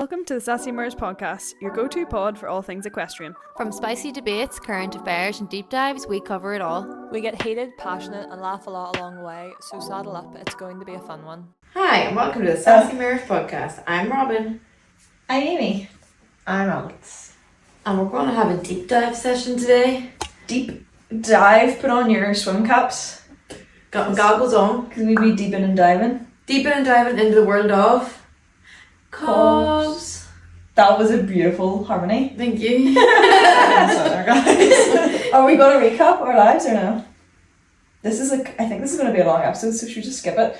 Welcome to the Sassy Mares podcast, your go-to pod for all things equestrian. From spicy debates, current affairs and deep dives, we cover it all. We get heated, passionate and laugh a lot along the way, so saddle up, it's going to be a fun one. Hi, and welcome to the Sassy Mares podcast. I'm Robin. I'm Amy. I'm Alex. And we're going to have a deep dive session today. Deep dive, put on your swim caps. Got my goggles on. Because we'd be deeping and diving. Deeping and diving into the world of cobs. That was a beautiful harmony. Thank you. Are we going to recap our lives or no? I think this is going to be a long episode, so should we just skip it?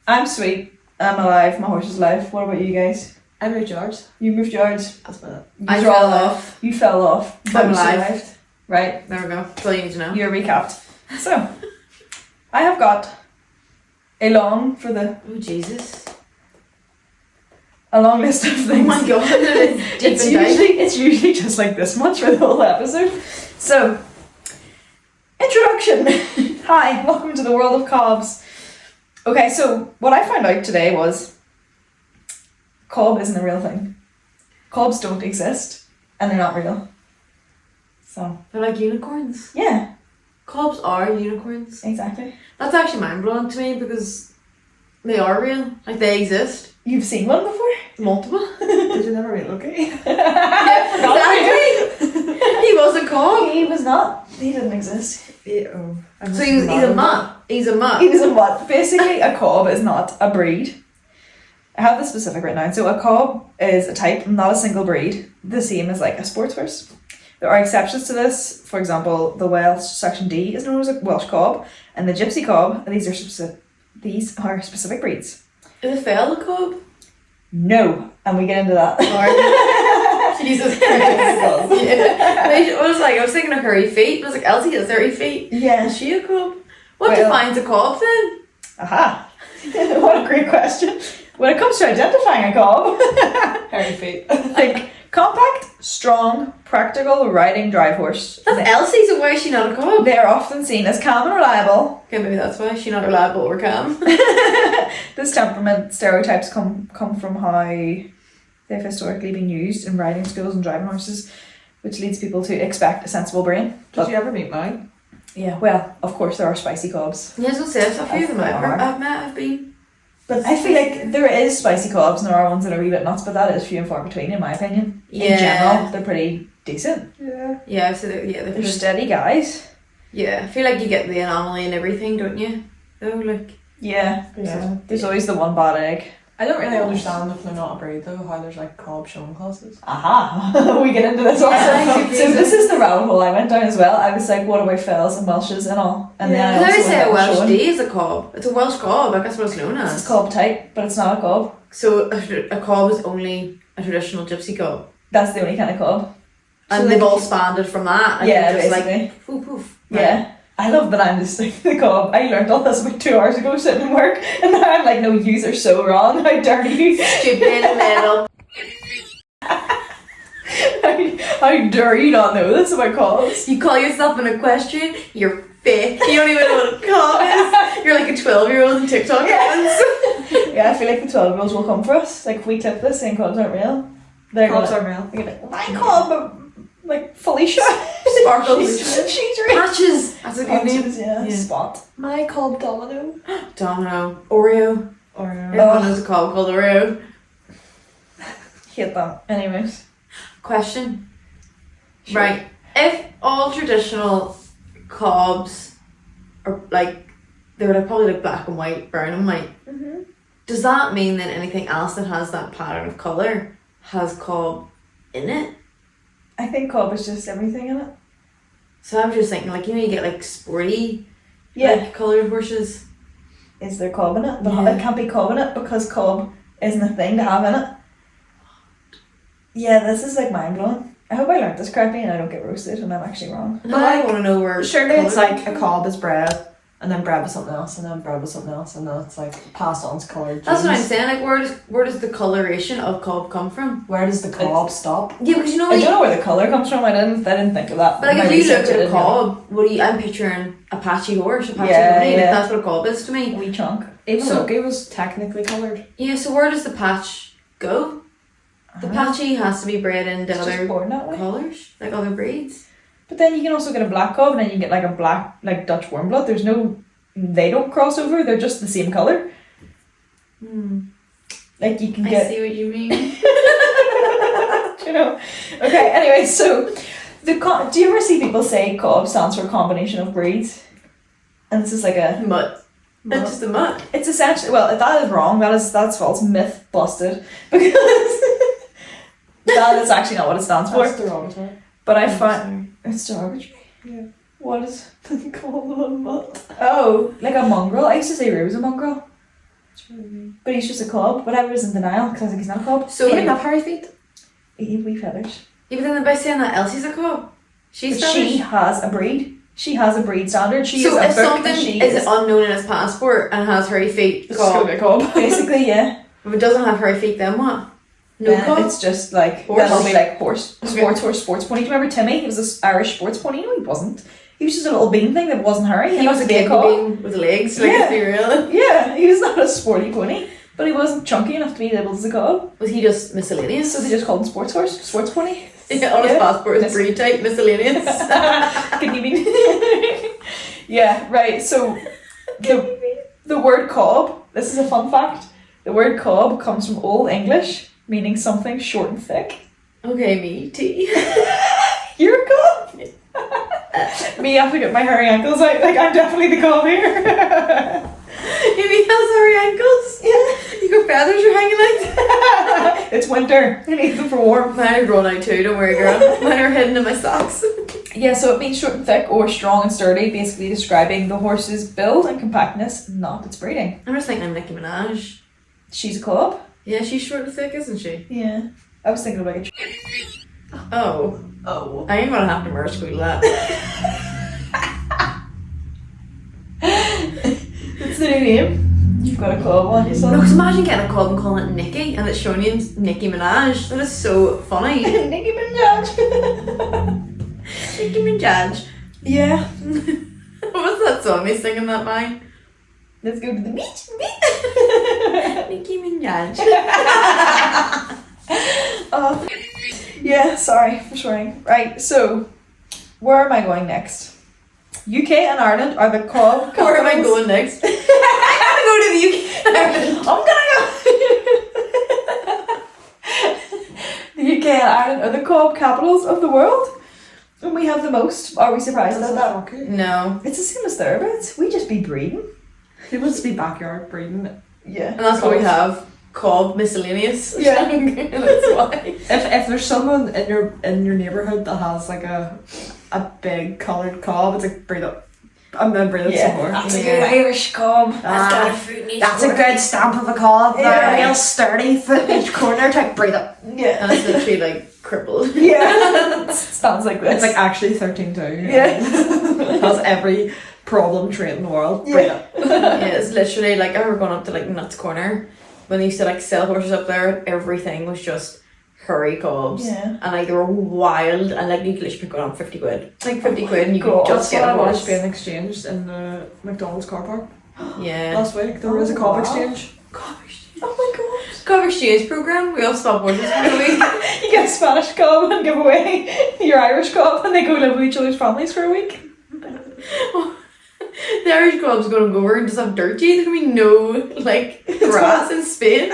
I'm sweet. I'm alive. My horse is alive. What about you guys? I moved yards. You moved yards. That's about it. I fell off. You fell off. But I'm you alive. survived. Right. There we go. That's all you need to know. You're recapped. So, I have got a long list of things. Oh my god. It's usually just like this much for the whole episode. So, introduction. Hi, welcome to the world of cobs. Okay, so what I found out today was cob isn't a real thing. Cobs don't exist and they're not real. So, They're like unicorns. yeah, Cobs are unicorns. exactly. That's actually mind-blowing to me because they are real. Like, they exist. You've seen one before? Multiple. Did you never meet Loki? Exactly. He was a cob. He was not. He didn't exist. So he's a mutt. He's a mutt. He was a what? Basically, a cob is not a breed. I have the specific written down. So a cob is a type, not a single breed. The same as like a sports horse. There are exceptions to this. For example, the Welsh Section D is known as a Welsh cob, and the Gypsy cob. These are specific breeds. Is a fell a cob? No, and we get into that. Jesus Christ. Yeah. I was thinking of hairy feet. I was like, Elsie has hairy feet. Yeah. Is she a cob? What Well- defines a cob then? Aha! What a great question. When it comes to identifying a cob, Hairy feet. like compact, strong, practical riding drive horse. That's Elsie, so why is she not a cob? They are often seen as calm and reliable. Okay, maybe that's why she's not reliable or calm. This temperament stereotypes come from how they've historically been used in riding schools and driving horses, which leads people to expect a sensible brain. Did you ever meet mine? Yeah, well, of course there are spicy cobs. Yeah, I was going to say, a few of them There are. I've met have been. But I feel like there is spicy cobs and there are ones that are a wee bit nuts, but that is few and far between in my opinion. Yeah. In general, they're pretty decent. Yeah. Yeah, so they're They're steady guys. Yeah, I feel like you get the anomaly and everything, don't you? Though, like. Yeah. Yeah. There's always the one bad egg. I don't really understand if they're not a breed though, how there's like cob showing classes. Aha! We get into this also. Yeah, So this is the rabbit hole I went down as well. I was like, what about fells and Welshes and all? And then I Did I also say went a Welsh showing- D is a cob? It's a Welsh cob, I guess what it's known It's as. a cob type, but it's not a cob. So a cob is only a traditional gypsy cob. That's the only kind of cob. And So they've like- all spanned from that. And Yeah, you're just basically. like poof poof. Yeah. I love that I'm just like the cob. I learned all this about 2 hours ago sitting in work, and now I'm like, no, yous are so wrong. How dare you? Stupid little. How dare you not know this about cobs? You call yourself an equestrian, you're fake. You don't even know what a cob is. You're like a 12-year-old in TikTok comments. Yeah, I feel like the 12-year-olds will come for us. Like, if we clip this saying cobs aren't real, they're Cobs gonna, are real. they're gonna be like, my cob, like, Felicia. Sparkles. She's real. Patches. That's a good name. Patches, yeah. Yeah. Spot. My cob Domino. Domino. Oreo. Or Everyone knows a cob called Oreo. Hate that. Anyways. Question. Sure. Right. If all traditional cobs are like, they were like probably like black and white, brown and white, Mm-hmm. does that mean that anything else that has that pattern of colour has cob in it? I think cob is just everything in it. So I'm just thinking, like, you know, you get like sporty, Yeah. like coloured horses. Is there cob in it? But Yeah. it can't be cob in it because cob isn't a thing to have in it. Yeah, this is like mind blowing. I hope I learned this correctly and I don't get roasted and I'm actually wrong. But I want to know where. surely it's colour- like a cob is bred, and then bred with something else, and then bred with something else, and then it's like passed on to coloured That's what I'm genes. saying. Like, where does the coloration of cob come from? Where does the cob stop? Yeah, because you know, I don't know where the colour comes from. I didn't think of that. but like My if you look research, I at a didn't know. cob, I'm picturing Apache horse, Apache Yeah, pony. Like, yeah. that's what a cob is to me. A wee chunk. Even So- Loki was technically coloured. Yeah. So where does the patch go? Apache has to be bred into It's just other born that way. colours, like other breeds. But then you can also get a black cob, and then you can get like a black, like Dutch warm blood. They don't cross over. They're just the same color. Like you can I get. see what you mean. You know. Okay. Anyway, so do you ever see people say cob stands for a combination of breeds? And this is like a Mutt. That's just a mutt. It's essentially, well, that is wrong. That's false. Myth busted. Because that is actually not what it stands for. That's derogatory. But I find it's derogatory. Yeah. What is? They call them a mutt. Oh, like a mongrel. I used to say Rue was a mongrel, That's really mean. but he's just a cob. But I was in denial because I was like, he's not a cob. So He like, didn't have hairy feet. He wee feathers. yeah, but then by saying that Elsie's a cob. She's But she has a breed. She has a breed standard. She so is a if book something and she is unknown in his passport and has hairy feet, It's just gonna cob. be a cob. basically, yeah. If it doesn't have hairy feet, then what? No Then cob. it's just like Horse. then it'll be like horse, Okay. sports pony. Do you remember Timmy? He was this Irish sports pony. No, he wasn't. He was just a little bean thing that wasn't hairy. He was a be kid cob. being with legs. Like, Yeah. let's be real. Yeah, he was not a sporty pony, but he wasn't chunky enough to be labelled as a cob. Was he just miscellaneous? So they just called him sports horse, sports pony. Yeah, on his Yeah. passport is breed type miscellaneous. Kidney bean. Yeah, right. So the word cob. This is a fun fact. The word cob comes from Old English, meaning something short and thick. Okay, me tea. You're a cob. Me have to get my hairy ankles out. Like I'm definitely the cob here. If he has hairy ankles, Yeah. you got feathers you're hanging out. It's winter. I need them for warmth. Mine are grown out too, don't worry girl. Mine are hidden in my socks. Yeah, so it means short and thick or strong and sturdy, basically describing the horse's build and compactness, not its breeding. I'm just thinking I'm Nicki Minaj. She's a cob. Yeah, she's short and thick, isn't she? Yeah. I was thinking of like Oh. Oh. I ain't gonna have to wear school that. It's the new name. You've got a cob on you, No, son. because imagine getting a cob and calling it Nicki and it's showing you Nicki Minaj. That is so funny. Nicki Minaj. Nicki Minaj. Yeah. What was that song he's singing that by? Let's go to the beach. Nicki Minaj. Oh. Yeah, sorry for swearing. Right, so where am I going next? UK and Ireland are the cob. Where am I capitals. going next? I'm gonna go to the UK. I'm gonna go. The UK and Ireland are the cob capitals of the world, and we have the most. Are we surprised at that? No. It's the same as thereabouts. We just be breeding. It must be backyard breeding. Yeah, And that's what we have. Cob miscellaneous. Yeah. That's why. If there's someone in your neighbourhood that has like a big coloured cob, it's like breed up. I'm gonna breed up some more. That's a Yeah. good Irish cob. That's a good stamp of a cob. Yeah. They're real sturdy, foot in each corner type breed up. Yeah, And it's literally like crippled. yeah. Sounds like this. It's like actually 13 too. Yeah. Has every problem trait in the world. Yeah. Breed up. Yeah, it's literally like I remember going up to like Nuts Corner when they used to like sell horses up there. Everything was just hurry cobs. Yeah. And like they were wild and like you could literally pick one on 50 quid. Like 50 quid and you God. could just That's get what a I watched horse. being exchanged in the McDonald's car park Yeah. last week. There was a cob wow. exchange. Oh my god. Cob exchange program. We all swap horses for a week. You get a Spanish cob and give away your Irish cob, and they go live with each other's families for a week. The Irish cobs gonna go over and just have dirt. There's gonna be no like grass in Spain.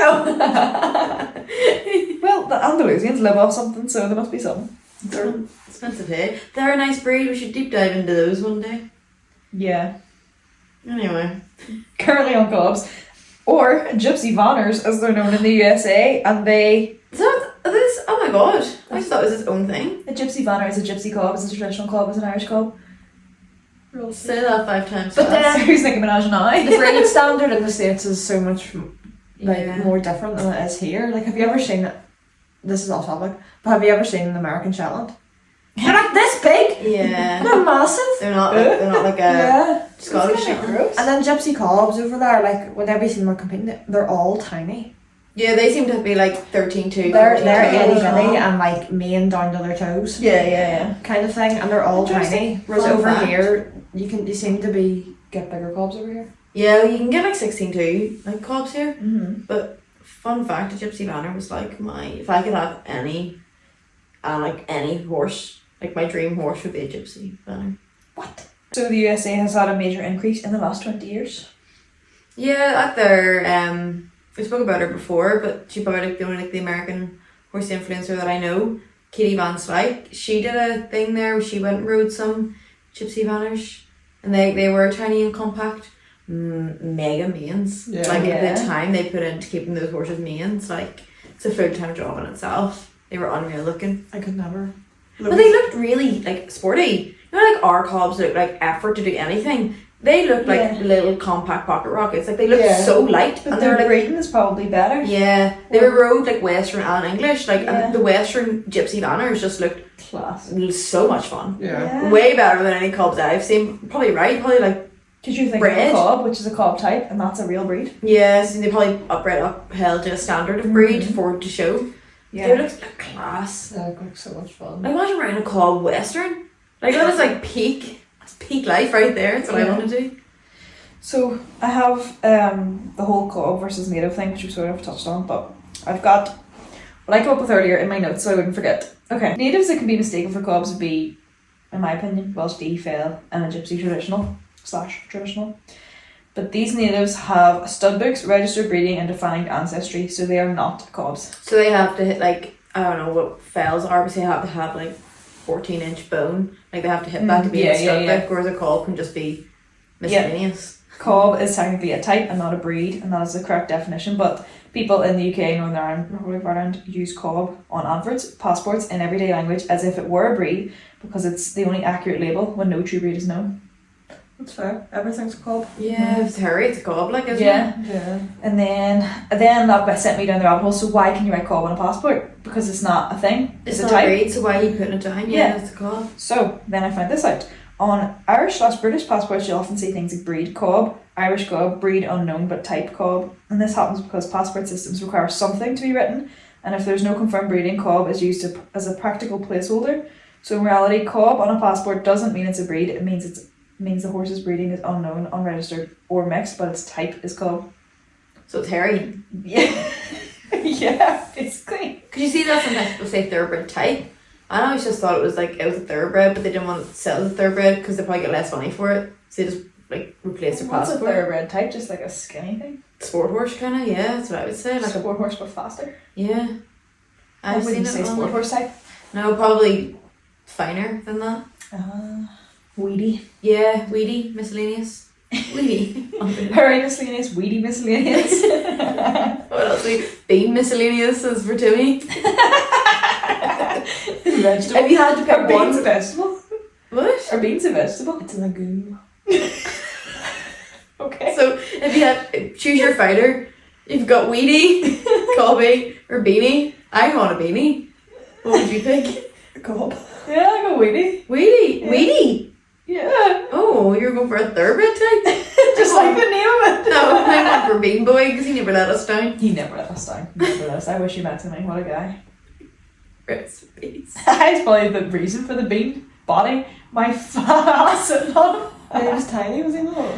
Well, the Andalusians live off something, so there must be some. They're expensive, hey? They're a nice breed. We should deep dive into those one day. Yeah. Anyway. Currently on cobs. Or Gypsy Vanners, as they're known in the USA, and they... Is that this? Oh my god! I just thought it was its own thing. A Gypsy Vanner is a gypsy cob, it's a traditional cob, it's an Irish cob. Say that 5 times. But fast. then- Who's Nicki Minaj and I? The breed standard in the States is so much like Yeah. more different than it is here. Like, have you ever seen it? This is off topic, but have you ever seen an American Shetland? They're like this big. Yeah. They're massive. They're not like a Yeah. Scottish Isn't that shepherd. gross? And then gypsy cobs over there, like when every time they're competing, they're all tiny. Yeah, they seem to be like 13 too. They're 14 itty too. bitty and like mane down to their toes, Yeah. kind of thing, and they're all Interesting. tiny. Whereas Fun over fact. here, you seem to get bigger cobs over here. Yeah, you can get like 16 too, like cobs here. Mm-hmm. Fun fact: a Gypsy Banner was like if I could have any horse, like my dream horse would be a Gypsy Banner. What? So the USA has had a major increase in the last 20 years. Yeah, at their we spoke about her before, but she's probably like the only the American horse influencer that I know. Katie Van Slyke, she did a thing there where she went and rode some Gypsy Banners, and they were tiny and compact, mega manes. Yeah. Like the time they put into keeping those horses manes, like it's a full-time job in itself. They were unreal looking. I could never. But they looked really like sporty. You know, like our cobs look like effort to do anything. They look like little compact pocket rockets. Like they look so light. But and their like, breeding is probably better. yeah, they were rode like Western and English. Like Yeah. and the Western Gypsy Banners just looked Class. so much fun. Yeah. Way better than any cobs I've seen. Probably right. Probably like Did you think Bred. of a cob, which is a cob type, and that's a real breed? yes, and they probably upheld to a standard of breed for it to show. Yeah. They look like class. That looked so much fun. Like imagine riding a cob Western. Like that is like peak. That's peak life right there. That's what I Yeah. want to do. So I have the whole cob versus native thing, which we sort of touched on, but I've got what I came up with earlier in my notes so I wouldn't forget. Okay, natives that can be mistaken for cobs would be, in my opinion, Welsh D, Fel, and a Gypsy traditional. But these natives have stud books, registered breeding, and defined ancestry, so they are not cobs. So they have to hit like I don't know what fells are, but they have to have like 14-inch bone. Like they have to hit that to be yeah, a stud yeah. book, whereas a cob can just be miscellaneous. Cob is technically a type and not a breed, and that is the correct definition, but people in the UK, Northern Ireland, Republic of Ireland use cob on adverts, passports, in everyday language as if it were a breed, because it's the only accurate label when no true breed is known. That's fair. Everything's a cob. Yeah, if it's hairy, it's a cob, like isn't Yeah. it? Yeah. And then that sent me down the rabbit hole. So why can you write cob on a passport? Because it's not a thing. It's a not type. a breed, so why are you putting it down? Yeah. It's a cob. So then I found this out. On Irish/British passports, you'll often see things like breed cob, Irish cob, breed unknown but type cob. And this happens because passport systems require something to be written, and if there's no confirmed breeding, cob is used as a practical placeholder. So in reality, cob on a passport doesn't mean it's a breed. It means the horse's breeding is unknown, unregistered, or mixed, but its type is cob. So it's hairy. Yeah. Yeah, basically. Could you see that sometimes people say thoroughbred type? I always just thought it was a thoroughbred, but they didn't want to sell the thoroughbred because they probably get less money for it. So they just like replace their What's a passport. thoroughbred type? Just like a skinny thing? Sport horse kind of, yeah, that's what I would say. Like Like a a sport horse but faster? yeah. I I've seen wouldn't it say on, sport like- horse type. No, probably finer than that. Weedy. Yeah, weedy, miscellaneous. Weedy. Hairy miscellaneous, weedy miscellaneous. What else? Bean miscellaneous is for Timmy. Vegetable. If you had to Are pick beans a one, vegetable? what? Are beans a vegetable? It's a legume. Okay. So if you had choose your fighter, you've got Weedy, Colby, or Beanie. I want a Beanie. What would you pick? Cob. Yeah, I go weedy. Weedy, Yeah. Weedy. Yeah. Oh, you're going for a thoroughbred type? Just like the name of it. No, I went for Bean Boy because he never let us down. He never let us down. Never let us. I wish you met him. What a guy. Rest in peace. That's probably the reason for the bean body. My fat ass sitting on him. He was tiny, was he not?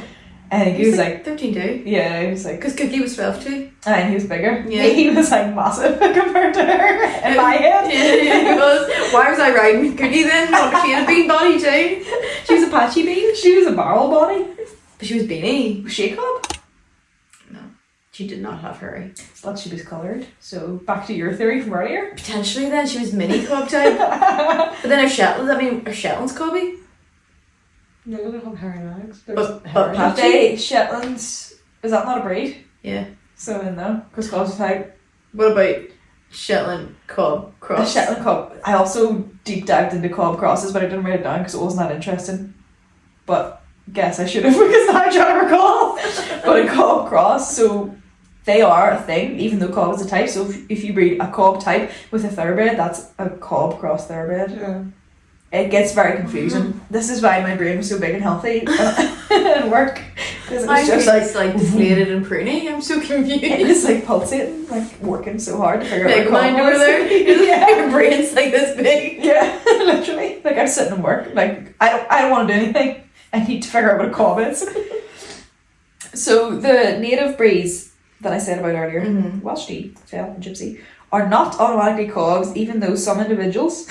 I think he was like, 13 too. yeah, he was like, Because Cookie was 12 too. and he was bigger. Yeah. He was like massive compared to her in my head. Yeah, he was. Why was I riding Cookie then? What, she had a bean body too. She was a patchy bean. She was a barrel body. But she was Beanie. Was she a cob? No, she did not have hurry. But she was coloured. So back to your theory from earlier. Potentially then she was mini cob type. But then are Shetland's cobby? No, they don't have hairy legs. They're But- just but hairy. patchy. They Shetlands, is that not a breed? Yeah. So then no, because cobs are type. What about Shetland cob A cross? Shetland cob. I also deep dived into cob crosses, but I didn't write it down because it wasn't that interesting. But guess I should have because now I'm trying to recall. But a cob cross, so they are a thing, even though cob is a type. So if you breed a cob type with a thoroughbred, that's a cob cross thoroughbred. Yeah. It gets very confusing. This is why my brain was so big and healthy at work. Because it was I'm just just like deflated and pruny. I'm so confused. it was like pulsating, like working so hard to figure out Big what mind cob over was. there. Yeah. Your brain's like this big. Yeah, literally. Like I'm sitting in work, like I don't want to do anything. I need to figure out what a cob is. So the native breeds that I said about earlier, Mhm. Welsh D, Fel and Gypsy, are not automatically cobs, even though some individuals,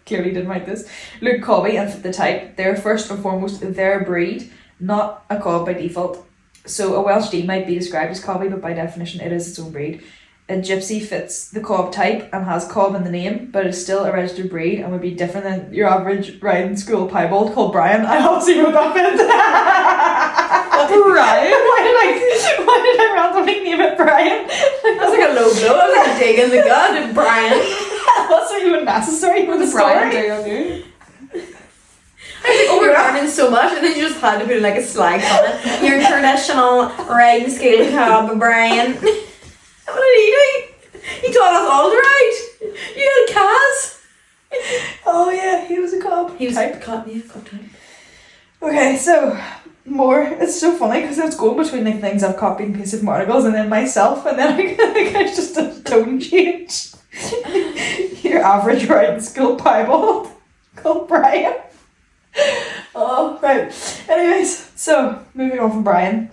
clearly didn't write this, look cobby and fit the type. They're first and foremost their breed, not a cob by default. So a Welsh D might be described as cobby, but by definition it is its own breed. A Gypsy fits the cob type and has cob in the name, but is still a registered breed and would be different than your average riding school piebald called Brian. I obviously wrote that bit. Brian? Why did I randomly name it Brian? That's like a low blow. I was like digging the gut and Brian. That's not even necessary for the Brian story. day on you. I was like, oh, we're learning so much, and then you just had to put like a slag on it. Your traditional riding school cob, Brian. What did he do? He taught us all to ride. You had Kaz. Oh yeah, he was a cob. He was type. cob type. Okay, so more. It's so funny because it's going between like things I've copied and pasted from articles, and then myself, and then I just a tone change. Your average riding school piebald called Brian. Oh right. Anyways, so moving on from Brian.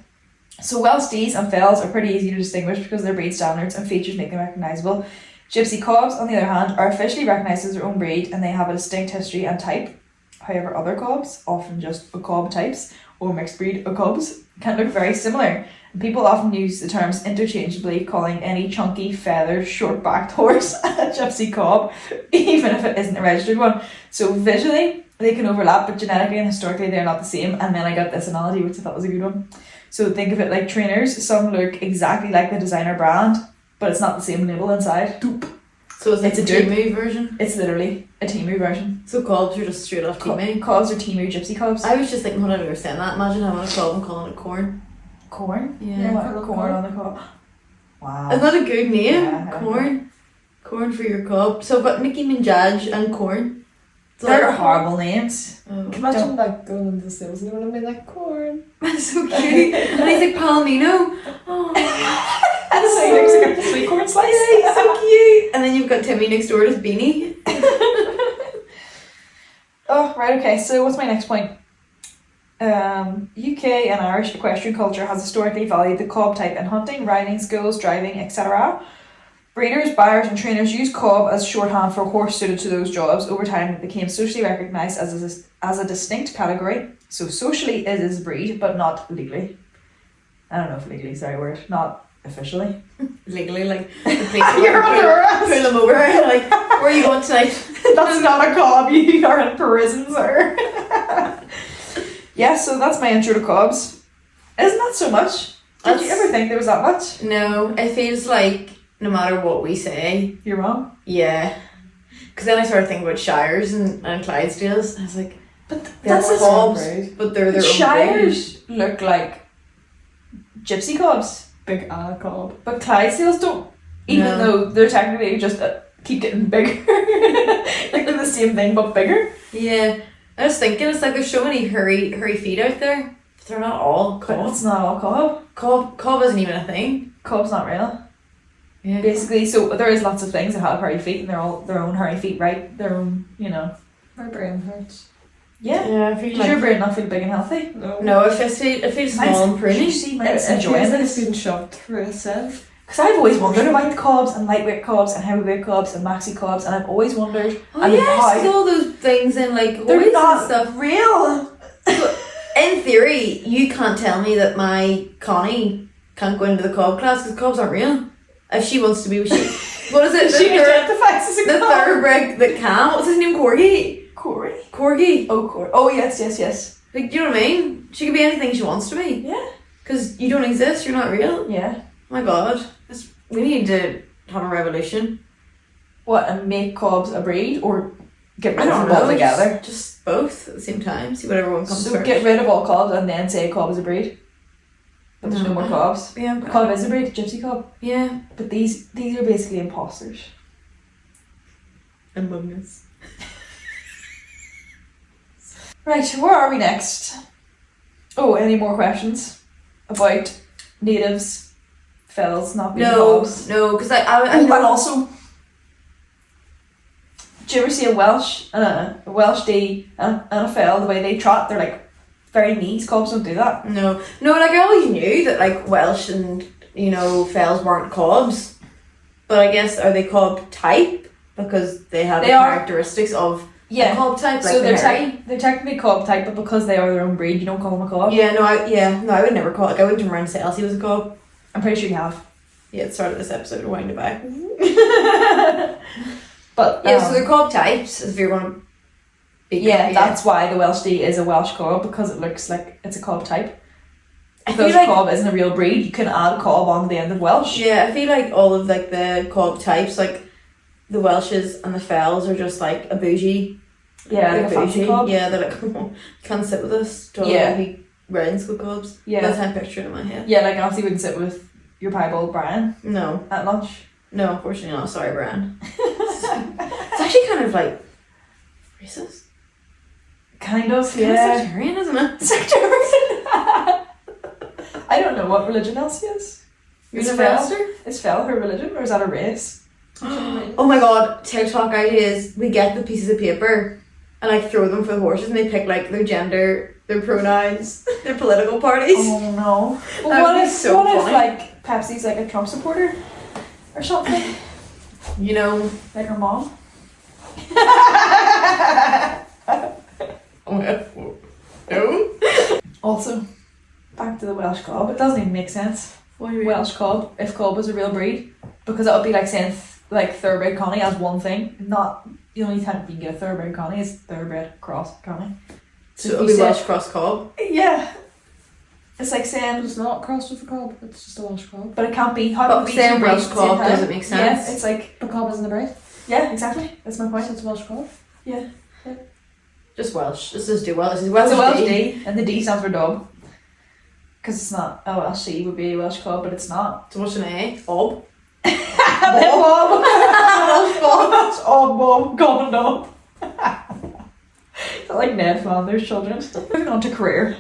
So Welsh D's and Fells are pretty easy to distinguish because their breed standards and features make them recognisable. Gypsy cobs, on the other hand, are officially recognised as their own breed and they have a distinct history and type. However, other cobs, often just a cob types or mixed breed of cobs, can look very similar. And people often use the terms interchangeably, calling any chunky, feathered, short-backed horse a gypsy cob, even if it isn't a registered one. So visually, they can overlap, but genetically and historically, they're not the same. And then I got this analogy, which I thought was a good one. So think of it like trainers. Some look exactly like the designer brand, but it's not the same label inside. So it's It's a a dupe. Timu version. It's literally a Timu version. So cobs are just straight off Timu. Cobs are Timu gypsy cobs. I was just thinking, hold on, I understand that. Imagine having a cob and calling it corn. Corn? Yeah. What, corn on the cob. Wow. Isn't that a good name? Yeah, I like Corn. Corn for your cob. So I've got Nicki Minaj and Corn. They're horrible names. Oh. Can you imagine like going into the sales and going to be like corn? That's so cute. And he's like Palomino. Oh. And so he looks like a sweet corn slice. Yeah, he's so cute. And then you've got Timmy next door as Beanie. Oh, right, okay. So what's my next point? UK and Irish equestrian culture has historically valued the cob type in hunting, riding, schools, driving, etc. Breeders, buyers and trainers use cob as shorthand for horse suited to those jobs. Over time it became socially recognised as a distinct category. So socially it is a breed, but not legally. I don't know if legally is the right word. Not officially. Legally, like the police You're under arrest. pull them over. Like, where are you going tonight? That's not a cob, you are in prison, sir. Yeah, so that's my intro to cobs. Isn't that so much? Did you That's- ever think there was that much? No, it feels like no matter what we say, You're wrong. yeah. Because then I started thinking about Shires and Clydesdales. And I was like, But they're that's the cobs, breed. but they're their own breed. Shires look like gypsy cobs, Big cob. but Clydesdales don't. Even No. though they're technically just keep getting bigger, like they're the same thing but bigger. Yeah. I was thinking, it's like there's so many hurry feet out there. But they're not all But cob. it's not all cob. Cob isn't even a thing. Cob's not real. Yeah. Basically, so there is lots of things that have hairy feet, and they're all their own hairy feet, right? Their own, you know. My brain hurts. Yeah. Yeah, I feel Does like... your brain not feel big and healthy? No, it feels small and You pruny. see, It mine's feels enjoying like it's this. been shoved through itself. Because I've always wondered about the cobs and lightweight cobs and heavyweight cobs and maxi cobs, and I've always wondered. Oh and yes, how there's all those things in like they're hoist not and stuff. real. In theory, you can't tell me that my Connie can't go into the cob class because cobs aren't real. If she wants to be, what is it? She identifies as a The cob. thoroughbred that can. What's his name? Corgi. Corey. Corgi. Oh, yes. Like, do you know what I mean? She can be anything she wants to be. Yeah. Because you don't exist. You're not real. Yeah. Oh my God. We need to have a revolution. What, and make cobs a breed or get I rid of don't them know. altogether? Just both at the same time. See whatever one comes So first. get rid of all cobs and then say a cob is a breed. But there's no more cobs. Yeah. A cob is a breed, gypsy cob. Yeah. But these are basically imposters. Among Us. Right, where are we next? Oh, any more questions about natives, fells not being No, cobs? no, because I Oh, and know. also, do you ever see a Welsh D and a fell, the way they trot? They're like very neat. Cobs don't do that. No, like I always knew that like Welsh and fells weren't cobs. But I guess, are they cob type? Because they have They the are. characteristics of Yeah. a cob type, like So the hairy. they're technically cob type, but because they are their own breed, you don't call them a cob. Yeah, no, I would never call it. Like, I wouldn't turn around and say Elsie was a cob. I'm pretty sure you have. Yeah, at the start of this episode, wind it back. But Yeah, so they're cob types, if you're going to be yeah, that's why the Welsh Dee is a Welsh cob, because it looks like it's a cob type. I feel Because like, cob isn't a real breed, you can add cob on the end of Welsh. yeah, I feel like all of like the cob types, like the Welshes and the fells, are just like a bougie. Yeah, like a fancy bougie. cob. Yeah, they're like, can't sit with us. Yeah. He rounds with cobs. Yeah. That's how I picture it in my head. Yeah, like Elsie wouldn't sit with your piebald Brian No, at lunch. no, unfortunately not. Sorry, Brian. It's actually kind of like racist. Kind of, It's kind of sectarian, isn't it? Sectarian. I don't know what religion Elsie is. Is Is it Fel? Felster? Is Fel her religion, or is that a race? Oh my god, TikTok ideas. We get the pieces of paper and like throw them for the horses, and they pick like their gender, their pronouns, their political parties. Oh no. But That what would be if so what if funny. like Pepsi's like a Trump supporter or something? You know, Like her mom? no. Also, back to the Welsh cob. It doesn't even make sense. What do you mean? Welsh cob, if cob was a real breed, because that would be like saying like thoroughbred connie as one thing. Not the only time you can get a thoroughbred connie is thoroughbred cross connie. So if it'll you be said- Welsh cross cob. Yeah. It's like saying, It's not crossed with a cob, it's just a Welsh cob. but it can't be. How But can it be saying two Welsh breeds at the same cob time? doesn't make sense. Yeah, it's like But cob isn't the breed, yeah, exactly. That's my point. so it's Welsh cob. Just Welsh. Let's just do Welsh. This is Well, it's a Welsh D. D, and the D stands for dog. Because it's not a Welsh C would be a Welsh cob, but it's not. So what's an A? Ob. Bob. That's all Bob coming up. It's like Ned Flanders' children. Moving on to career.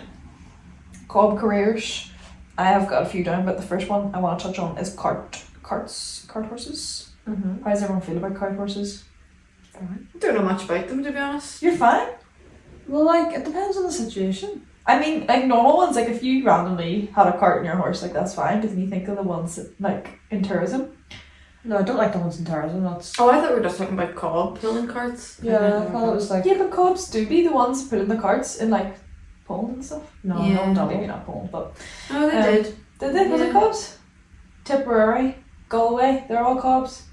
Cob careers. I have got a few down, but the first one I want to touch on is cart horses. Mm-hmm. How does everyone feel about cart horses? I don't know much about them, to be honest. You're fine. Well, like, it depends on the situation. I mean, like normal ones, like if you randomly had a cart in your horse, like that's fine. But then you think of the ones that, like in tourism. No, I don't like the ones in tourism, that's... Oh, I thought we were just talking about cob pulling carts. Yeah, I thought it was like... Yeah, but cobs do be the ones pulling the carts in like Poland and stuff. No, Yeah. no, Maybe no. not Poland, but Oh, they Um, did. did they? Was it Yeah. cobs? Tipperary, Galway, they're all cobs.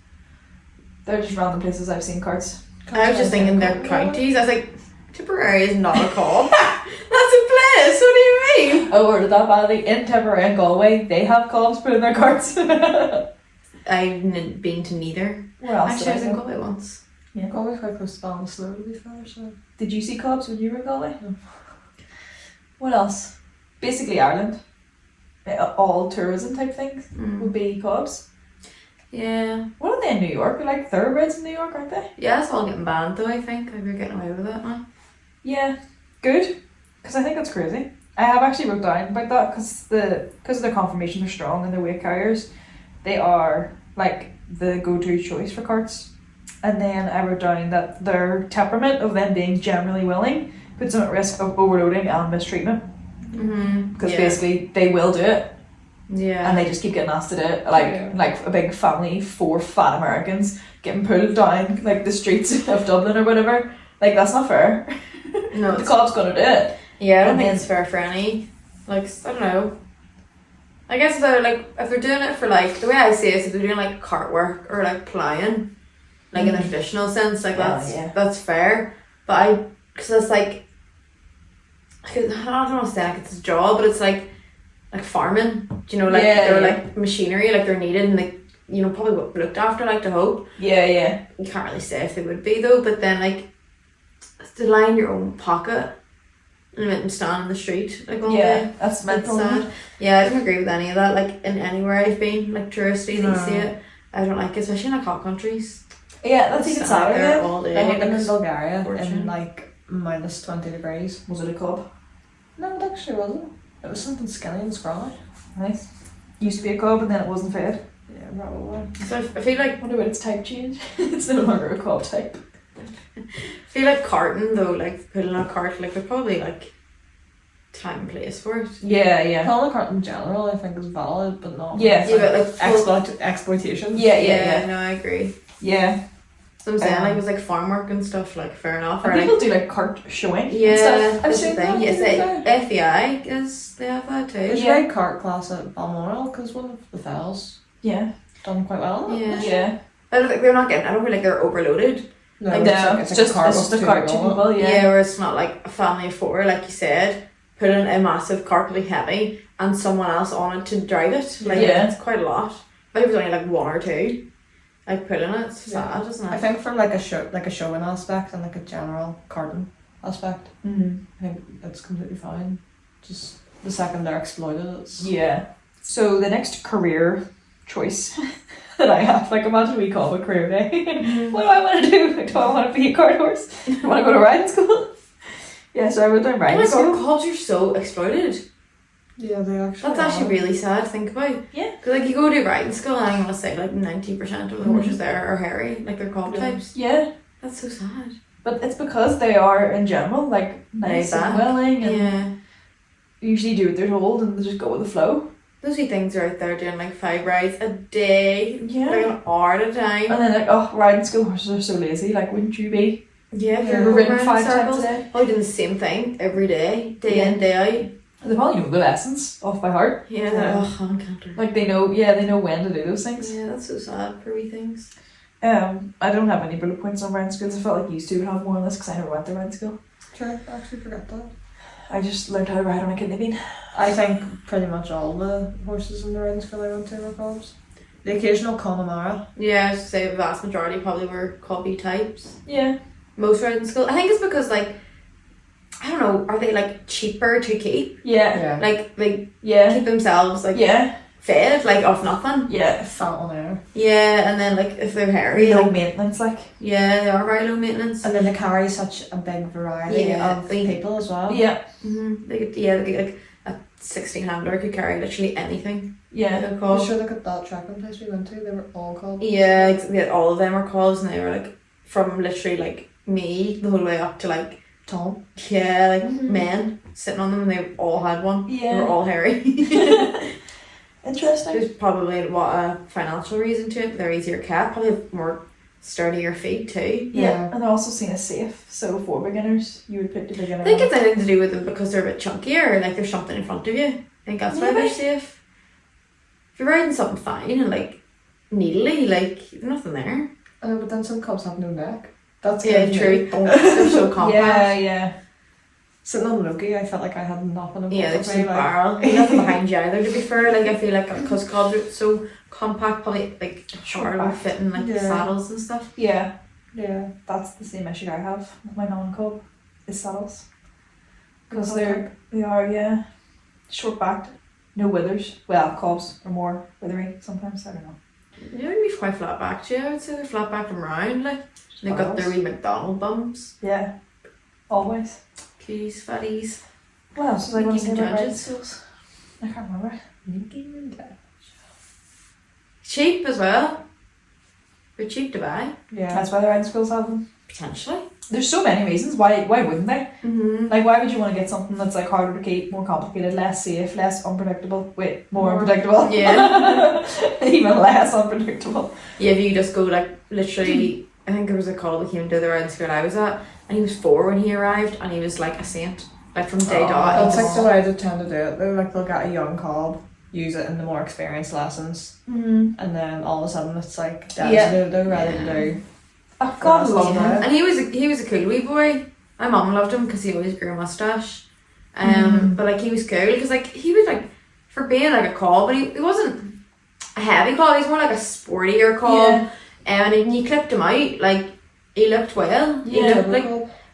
They're just random places I've seen carts. I was just thinking their counties. I was like, Tipperary is not a cob. That's a place. What do you mean? Oh, or that badly in Tipperary and Galway, they have cobs pulling their carts. Where I've been to neither. else Actually, I was did I in go? Galway once. Galway's quite close to Ballinasloe, to be fair, so... Did you see cobs when you were in Galway? No. What else? Basically Ireland. All tourism type things would Mm. be cobs. Yeah. What are they in New York? They're like thoroughbreds in New York, aren't they? Yeah, it's all getting banned though, I think. Like, we're getting away with that now. Yeah, good. Because I think that's crazy. I have actually wrote down about that because of their conformation, they're strong and their weight carriers. They are like the go-to choice for carts. And then I wrote down that their temperament of them being generally willing puts them at risk of overloading and mistreatment. Mm-hmm. Because basically they will do it Yeah. and they just keep getting asked to do it. Like Yeah. like a big family, 4 fat Americans getting pulled down like the streets of Dublin or whatever. Like that's not fair. No, The it's, cob's gonna do it. yeah, I don't and think then- it's fair for any. Like, I don't know. I guess they're like, if they're doing it for like, the way I see it is if they're doing like cart work or like ploughing, like in the traditional sense, like Yeah, that's yeah. that's fair. But because that's like, I don't want to say like it's a job, but it's like farming. Do you know, like Yeah, they're yeah. like machinery, like they're needed and like, you know, probably looked after, like to hope. Yeah. You can't really say if they would be though, but then like to lie in your own pocket and let them stand in the street like all Yeah, day. that's That's mental. sad. Yeah, I don't agree with any of that. Like in anywhere I've been, like touristy, that you see No. it. I don't like it, especially in like hot countries. Yeah, that's even Stand sadder. there Yeah. all day. I lived like, in Bulgaria fortune. in like minus 20 degrees. Was it a cob? No, it actually wasn't. It was something skinny and scrawny. Nice. Used to be a cob and then it wasn't fed. Yeah, probably. So I feel like I wonder when its type changed. It's no longer a cob type. carting though, like putting on a cart, like they're probably like time and place for it. Yeah. Calling a cart in general, I think, is valid, but not. Yeah. Yeah, but like Exploitation. Yeah. No, I agree. Yeah. So I'm saying like it was like farm work and stuff. Like fair enough. And Or people like do like cart showing. yeah, And stuff. that's the seen thing. that Yes, the other day. FEI is they have that too. There's Yeah. a great cart class at Balmoral because one of the fellas Yeah. done quite well. Yeah. Yeah. I don't think they're not getting. I don't feel like they're overloaded. No, Like, it's no, like- it's like just a cart it's with just a two cart to people. people. Yeah. Yeah. Where it's not like a family of four, like you said, put in a massive cart really heavy and someone else on it to drive it. Like Yeah. it's quite a lot. But if it was only like one or two, like pulling it, it's Yeah. sad, isn't it? I think from like a showing aspect and like a general carton aspect, Mm-hmm. I think it's completely fine. Just the second they're exploited, it's Yeah. So the next career choice that I have, like imagine we call it a career day. What do I want to do? Like, do I want to be a cart horse? Do I want to go to riding school? Yeah, so I went down Oh riding my school. god, cobs are so exploited. yeah, they actually. That's actually really sad to think about. Yeah. Because like you go to riding school and I'm gonna say like 90% of the horses there are hairy, like they're cob Yeah. types. Yeah, That's so sad. but it's because they are in general like nice Laid and back. willing and Yeah. usually do what they're told and they just go with the flow. Those wee things are out there doing like 5 rides a day. Yeah. Like an hour at a time. And then like, oh, riding school horses are so lazy. Like, wouldn't you be? Yeah, if Yeah. you're We're going ridden around 5 in times circles. a day. Probably doing the same thing every day, day Yeah. in, day out. They probably know the lessons off by heart. Yeah, Yeah. oh, I can't. Like they know when to do those things. Yeah, that's so sad for wee things. I don't have any bullet points on riding schools. I felt like you two would have more on this because I never went to riding school. Sure, I actually forgot that. I just learned how to ride on a kidney bean. I think pretty much all the horses in the riding school I went to were cobs. The occasional Connemara. Yeah, I was to say the vast majority probably were cobby types. Yeah. Most riding school. I think it's because like, I don't know, are they like cheaper to keep? Yeah. Yeah. Like Yeah. keep themselves like Yeah. fed like off nothing. Yeah. Fat on air. Yeah, and then like if they're hairy, No like, maintenance, like. yeah, they are very low maintenance. And then they carry such a big variety Yeah, of they- people as well. Yeah. They could, yeah, they could, like a 16-handler could carry literally anything. Yeah. Like a I'm cob. sure look at that tracking place we went to, they were all cobs. Yeah, all of them were cobs, and they were like from literally like me the whole way up to like Tom. yeah, like Mhm. men sitting on them, and they all had one. They Yeah. were all hairy. Interesting. There's probably what a financial reason to it. They're easier kept, probably have more sturdier feet too. Yeah. Yeah. And they're also seen as safe. So for beginners, you would pick the beginner. I think it's anything to do with them because they're a bit chunkier, like there's something in front of you. I think that's why they're Maybe. safe. If you're riding something fine and like needly, like there's nothing there. But then some cobs have no neck. That's Yeah, kind of true. me. They're so compact. Yeah. Sitting on Loki, I felt like I had nothing in Yeah, front they're of so me. Like, barrel. Nothing behind you either, to be fair. Like I feel like because cobs are so compact, probably like harder Compact. fitting like the Yeah. saddles and stuff. Yeah. yeah. That's the same issue I have with my non-cob, is saddles. Because Okay. they are, yeah, short-backed, no withers. Well, cobs are more withery sometimes, I don't know. Yeah, would be quite flat backed, yeah. I would say they're flat backed and round, like they've got their wee McDonald bums. Yeah, always. Cuties, fatties. What else was I going to say Making about riding judges. schools? I can't remember. Cheap as well. They're cheap to buy, Yeah. That's why the riding schools have them. potentially. There's so many reasons. Why wouldn't they? Mm-hmm. Like, why would you want to get something that's like harder to keep, more complicated, less safe, less unpredictable? Wait, more unpredictable. Yeah. Even less unpredictable. Yeah, if you just go like literally, I think there was a call that came to the riding school I was at, and he was 4 when he arrived, and he was like a saint, like from day Oh, dot. That's He like was- the way they tend to do it. They're like, they'll get a young cob, use it in the more experienced lessons, Mm. and then all of a sudden it's like, Yeah. they're ready Yeah. to do. Oh, God, That's love yeah. them. And he was a cool wee boy. My mum loved him because he always grew a mustache. But like he was cool because like he was like for being like a cob, but he wasn't a heavy cob. He was more like a sportier cob. Yeah. And when you clipped him out, like he looked well. He Yeah. looked like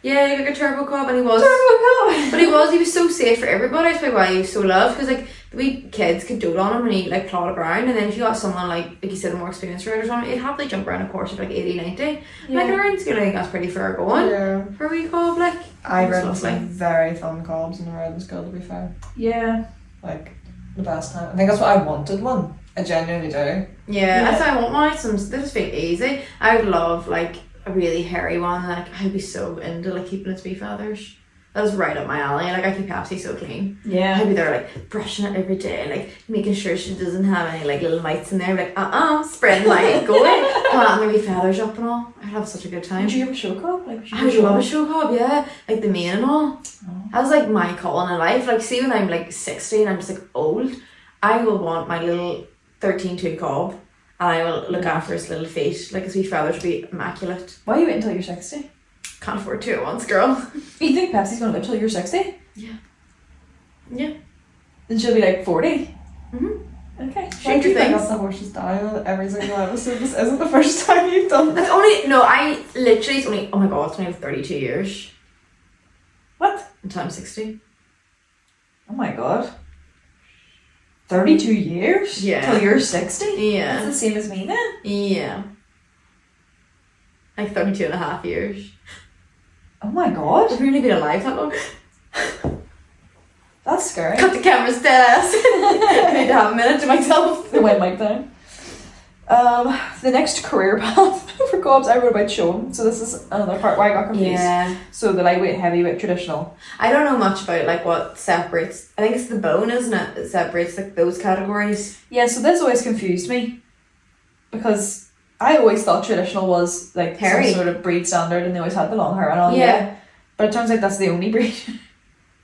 like a turbo cob, and he was. Oh, But he was so safe for everybody. That's probably why he was so loved, because like the wee kids could dote on him and he like plod around, and then if you got someone like you said, a more experienced rider or something, he'd happily jump around a course of like 80, 90. Like Yeah. around school, I think that's pretty fair going Yeah. for a wee cob. Like I've That's ridden some lovely. very fun cobs in the riding school, to be fair. Yeah. Like, the best time. I think that's what I wanted one. I genuinely do. yeah, Yeah. that's why I want one. Some they just feel easy. I would love like a really hairy one. Like I'd be so into like keeping its wee feathers. That is right up my alley. Like, I keep Pepsi so clean. Yeah. I'd be there like brushing it every day, like making sure she doesn't have any like little mites in there. Like spreading my going, maybe feathers up and all. I'd have such a good time. Would you ever show cob? Like, I would love a show cob, yeah, like the mane and all. Oh. That was like my calling in life. Like, see, when I'm like 60 and I'm just like old, I will want my little 13-2 cob, and I will look after his little feet. Like, his wee feathers would be immaculate. Why you wait until you're 60? Can't afford 2 at once, girl. You think Pepsi's gonna live till you're 60? Yeah. Then she'll be like 40? Mm-hmm. Okay. Why do you things. think that's the horse's dial every single episode? This isn't the first time you've done It's only, no, I literally, it's only, oh my god, it's only 32 years What? until I'm 60. Oh my god. 32 years? Yeah. Till you're 60? Yeah. That's the same as me then? Yeah. Like 32 and a half years. Oh my god. Have you really been alive that long? That's scary. Cut the camera's dead ass. I need to have a minute to myself. The wet mic down. The next career path for cobs I wrote about showing. So this is another part where I got confused. Yeah. So the lightweight, heavyweight, traditional. I don't know much about like what separates. I think it's the bone, isn't it? That separates like those categories. Yeah, so this always confused me because I always thought traditional was like Hairy. some sort of breed standard and they always had the long hair and all. Yeah. But it turns out that's the only breed.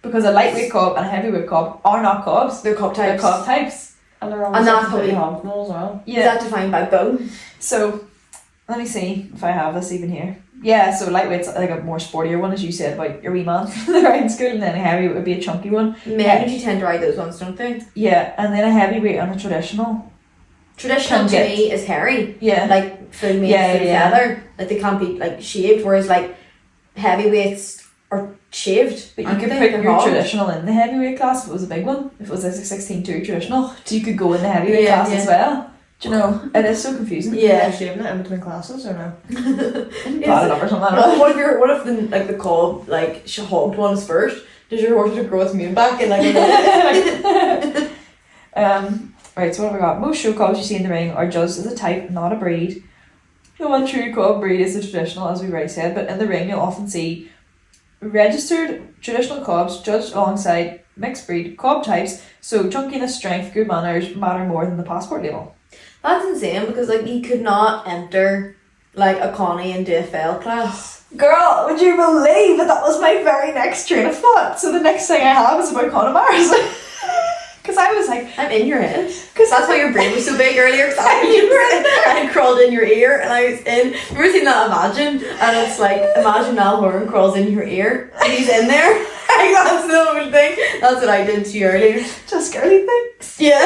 Because a lightweight cob and a heavyweight cob are not cobs. They're cob They're types. cob types. And they're And always that's completely probably- optional as well. Is that defined by bone? So let me see if I have this even here. Yeah, so lightweight's like a more sportier one, as you said about your wee man from the riding school, and then a heavyweight would be a chunky one. Men usually tend to ride those ones, don't they? Yeah, and then a heavyweight and a traditional. Traditional Can to get- me is hairy. Yeah. Like full mane, Yeah, full yeah. feather. Like they can't be like shaved, whereas like heavyweights are shaved. But you aren't could they? put They're your hogged. traditional in the heavyweight class if it was a big one. If it was like a 16-2 traditional, so you could go in the heavyweight Yeah, class yeah. as well. Do you know? It is so confusing. Are Yeah. you shaving it in between classes or no? Bad enough or something. I don't know. What if the like the cob like hogged one is first? Does your horse just grow its mane back and like? Right, so what have we got? Most show cobs you see in the ring are judged as a type, not a breed. The one true cob breed is the traditional, as we've already said, but in the ring you'll often see registered traditional cobs judged alongside mixed breed cob types, so chunkiness, strength, good manners matter more than the passport label. That's insane because like you could not enter like a Connie and DFL class. Girl, would you believe that was my very next train of thought? So the next thing I have is about Conor Mares. Because I was like, I'm in your head. Because that's why your brain was so big earlier. Because I crawled in your ear and I was in. Remember seeing that Imagine? And it's like, imagine Niall Horan crawls in your ear and he's in there. Like, that's the whole thing. That's what I did to you earlier. just girly things. Yeah.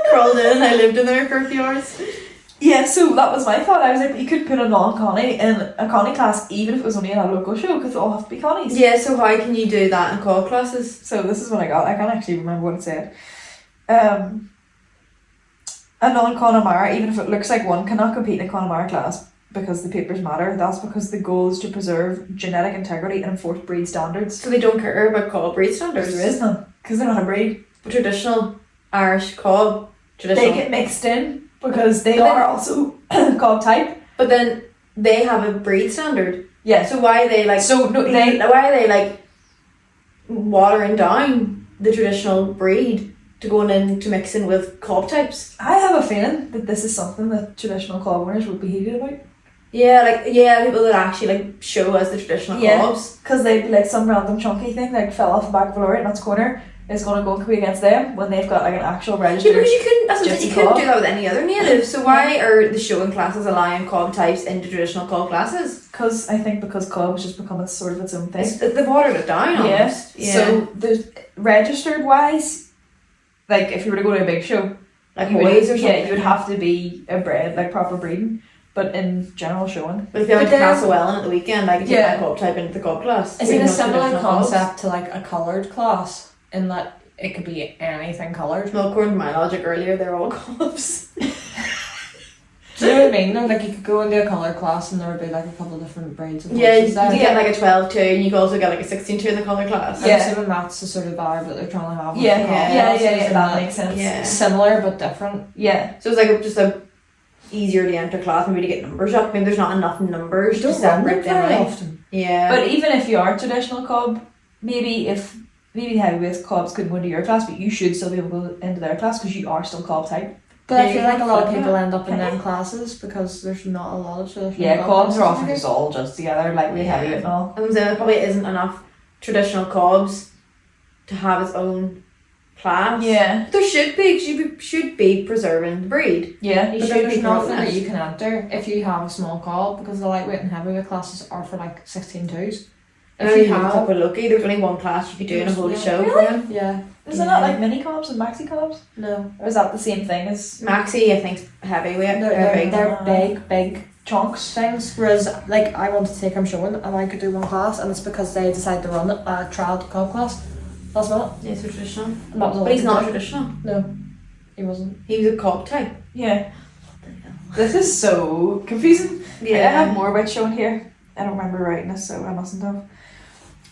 Crawled in and I lived in there for a few hours. Yeah, so that was my thought. I was like, but you could put a non-Connie in a Connie class even if it was only in a local show because they all have to be Connies. Yeah, so how can you do that in cob classes? So this is what I got. I can't actually remember what it said. A non-Connemara, even if it looks like one, cannot compete in a Connemara class because the papers matter. That's because the goal is to preserve genetic integrity and enforce breed standards. So they don't care about cob breed standards. There is none because they're not a breed. Traditional Irish cob. Traditional. They get mixed in because they But then- are also cob type. But then they have a breed standard. Yes. So why are they like? So no, why are they like watering down the traditional breed to going in to mixing with cob types? I have a feeling that this is something that traditional cob owners would be heated about. Yeah, people that actually like show as the traditional Yeah. cobs. Because they'd be like some random chunky thing like fell off the back of a lorry in its corner is going to go and compete against them when they've got like an actual Yeah, registered. because you couldn't. That's what Gypsy you couldn't cob. do that with any other native. So why are the showing classes allowing cob types into traditional cob classes? Because I think because cob has just become sort of its own thing. They've watered it down. Yes. Almost. Yeah. So there's registered wise, like if you were to go to a big show, like you would, boys or something. yeah, you would have to be a bred, like proper breeding. But in general showing, But if you went But to then- Castlewellan at the weekend, I could take Yeah. my cob type into the cob class. Is it Even a though it's similar traditional cobs. concept to like a coloured class in that it could be anything coloured? Well, according to my logic earlier, they're all cobs. Do you know what I mean? Like you could go into a colour class and there would be like a couple of different breeds of Yeah, you horses there. could get like a 12-2 and you could also get like a 16-2 in the colour class. I'm Yeah. assuming that's the sort of vibe that they're trying to have. with yeah, the cob yeah, classes, and that makes sense. Yeah. Similar but different. Yeah, So it's like just a easier to enter class, maybe to get numbers up. Maybe there's not enough numbers to separate them out. often. Yeah. but even if you are traditional cob, maybe the heavyweights cobs couldn't go into your class, but you should still be able to go into their class because you are still cob type. But I feel like a lot of people end up in them classes because there's not a lot of traditional Cobs are often classes. just all just together, like we heavyweight and all. I'm saying there probably isn't enough traditional cobs to have its own class. Yeah. There should be. Should be preserving the breed. Yeah. You But should there's be nothing promoting that it. you can enter if you have a small cob because the lightweight and heavyweight classes are for like 16-2s. If you have a looky, there's only one class you could do in a whole show for him. Yeah. Isn't that like mini cobs and maxi cobs? No. Or is that the same thing as Maxi, I think, heavyweight. They're big. big chunks? things. Whereas like I wanted to take him showing and I could do one class and it's because they decided to run a trial cob class. That's not Yeah, so traditional. it. And that was all But he's he not did. traditional. No. He wasn't. He was a cob type. Yeah. This is so confusing. I have more about showing here. I don't remember writing this, so I mustn't have.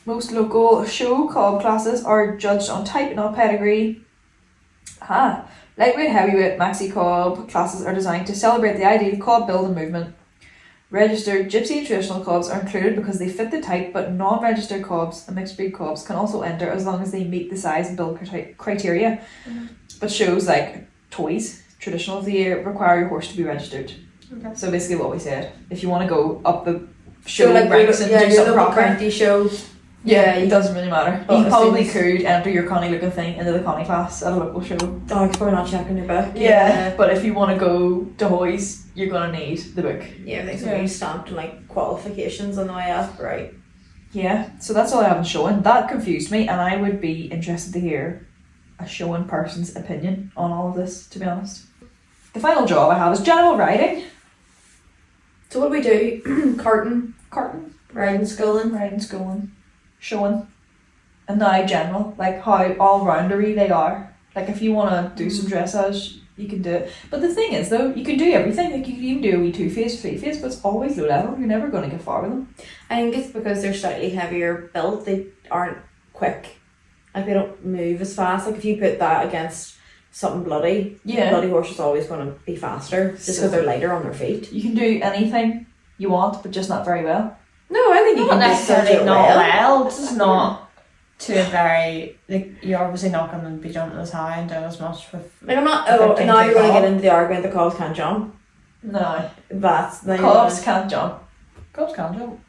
Most local show cob classes are judged on type, not pedigree. Lightweight, heavyweight, maxi cob classes are designed to celebrate the ideal cob build and movement. Registered gypsy and traditional cobs are included because they fit the type, but non-registered cobs and mixed breed cobs can also enter as long as they meet the size and build criteria. But shows like toys, traditional of the year, require your horse to be registered. Okay. So basically what we said, if you want to go up the show So like ranks and do your something local proper, county show. it doesn't really matter. But You as probably soon as- could enter your connie looking thing into the connie class at a local show. Oh, it's probably not checking your book. But if you want to go to Hoys, you're gonna need the book. Yeah, everything's gonna be stamped and like qualifications on the way up, right? Yeah, so that's all I have in showing. That confused me, and I would be interested to hear a showing person's opinion on all of this, to be honest. The final job I have is general riding. So what do we do? Carton, riding, schooling. Riding, schooling, showing, and now general, like how all-roundery they are. Like if you want to do some dressage, you can do it. But the thing is though, you can do everything. Like you can even do a wee 2-phase, 3-phase, but it's always low level. You're never going to get far with them. I think it's because they're slightly heavier built. They aren't quick. Like they don't move as fast. Like if you put that against something bloody, Yeah. bloody horse is always going to be faster just because they're lighter on their feet. You can do anything you want, but just not very well. No, I think you Not can still do necessarily it not well. well. It's just not to a very like you're obviously not going to be jumping as high and doing as much with. Like I'm not. If Oh, they're now you're going to tall. get into the argument that cobs can't jump. No, That's the cobs can't jump. Cobs can't jump.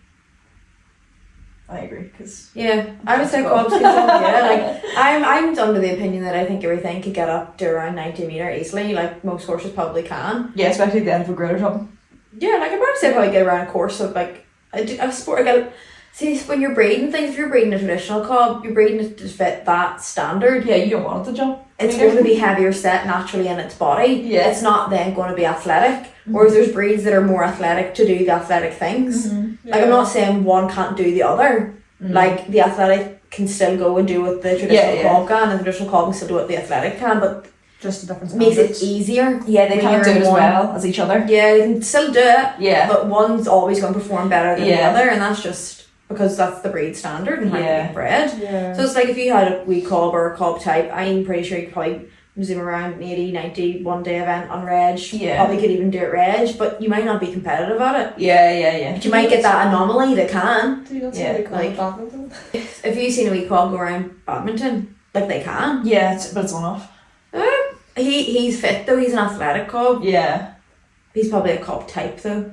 I agree, because Yeah, I would say cobs can jump. Yeah, like I'm under the opinion that I think everything could get up to around 90 meter easily. Like most horses probably can. yeah, especially at the end of a grid or something. Yeah, like I'd probably say probably get around a course of like a sport. Like see, when you're breeding things, if you're breeding a traditional cob, you're breeding it to fit that standard. Yeah, you don't want it to jump. It's going to be heavier set naturally in its body. Yeah. It's not then going to be athletic. Whereas there's breeds that are more athletic to do the athletic things. Like I'm not saying one can't do the other. Like the athletic can still go and do what the traditional cob can, and the traditional cob can still do what the athletic can, but Just a different makes it standards. easier. Yeah, they when can't do you're it as one- well as each other. Yeah, they can still do it, Yeah. but one's always going to perform better than Yeah. the other, and that's just because that's the breed standard and how Yeah. you get bred. Yeah. So it's like if you had a wee cob or a cob type, I'm pretty sure you could probably zoom around 80, 90 one day event on reg. Yeah. Probably could even do it reg, but you might not be competitive at it. Yeah. But you might get that anomaly that can. Do you not Yeah, see the like- badminton? If you've seen a wee cob go around badminton, like they can. Yeah, but it's one off. He's fit though, he's an athletic cob. Yeah. He's probably a cob type though.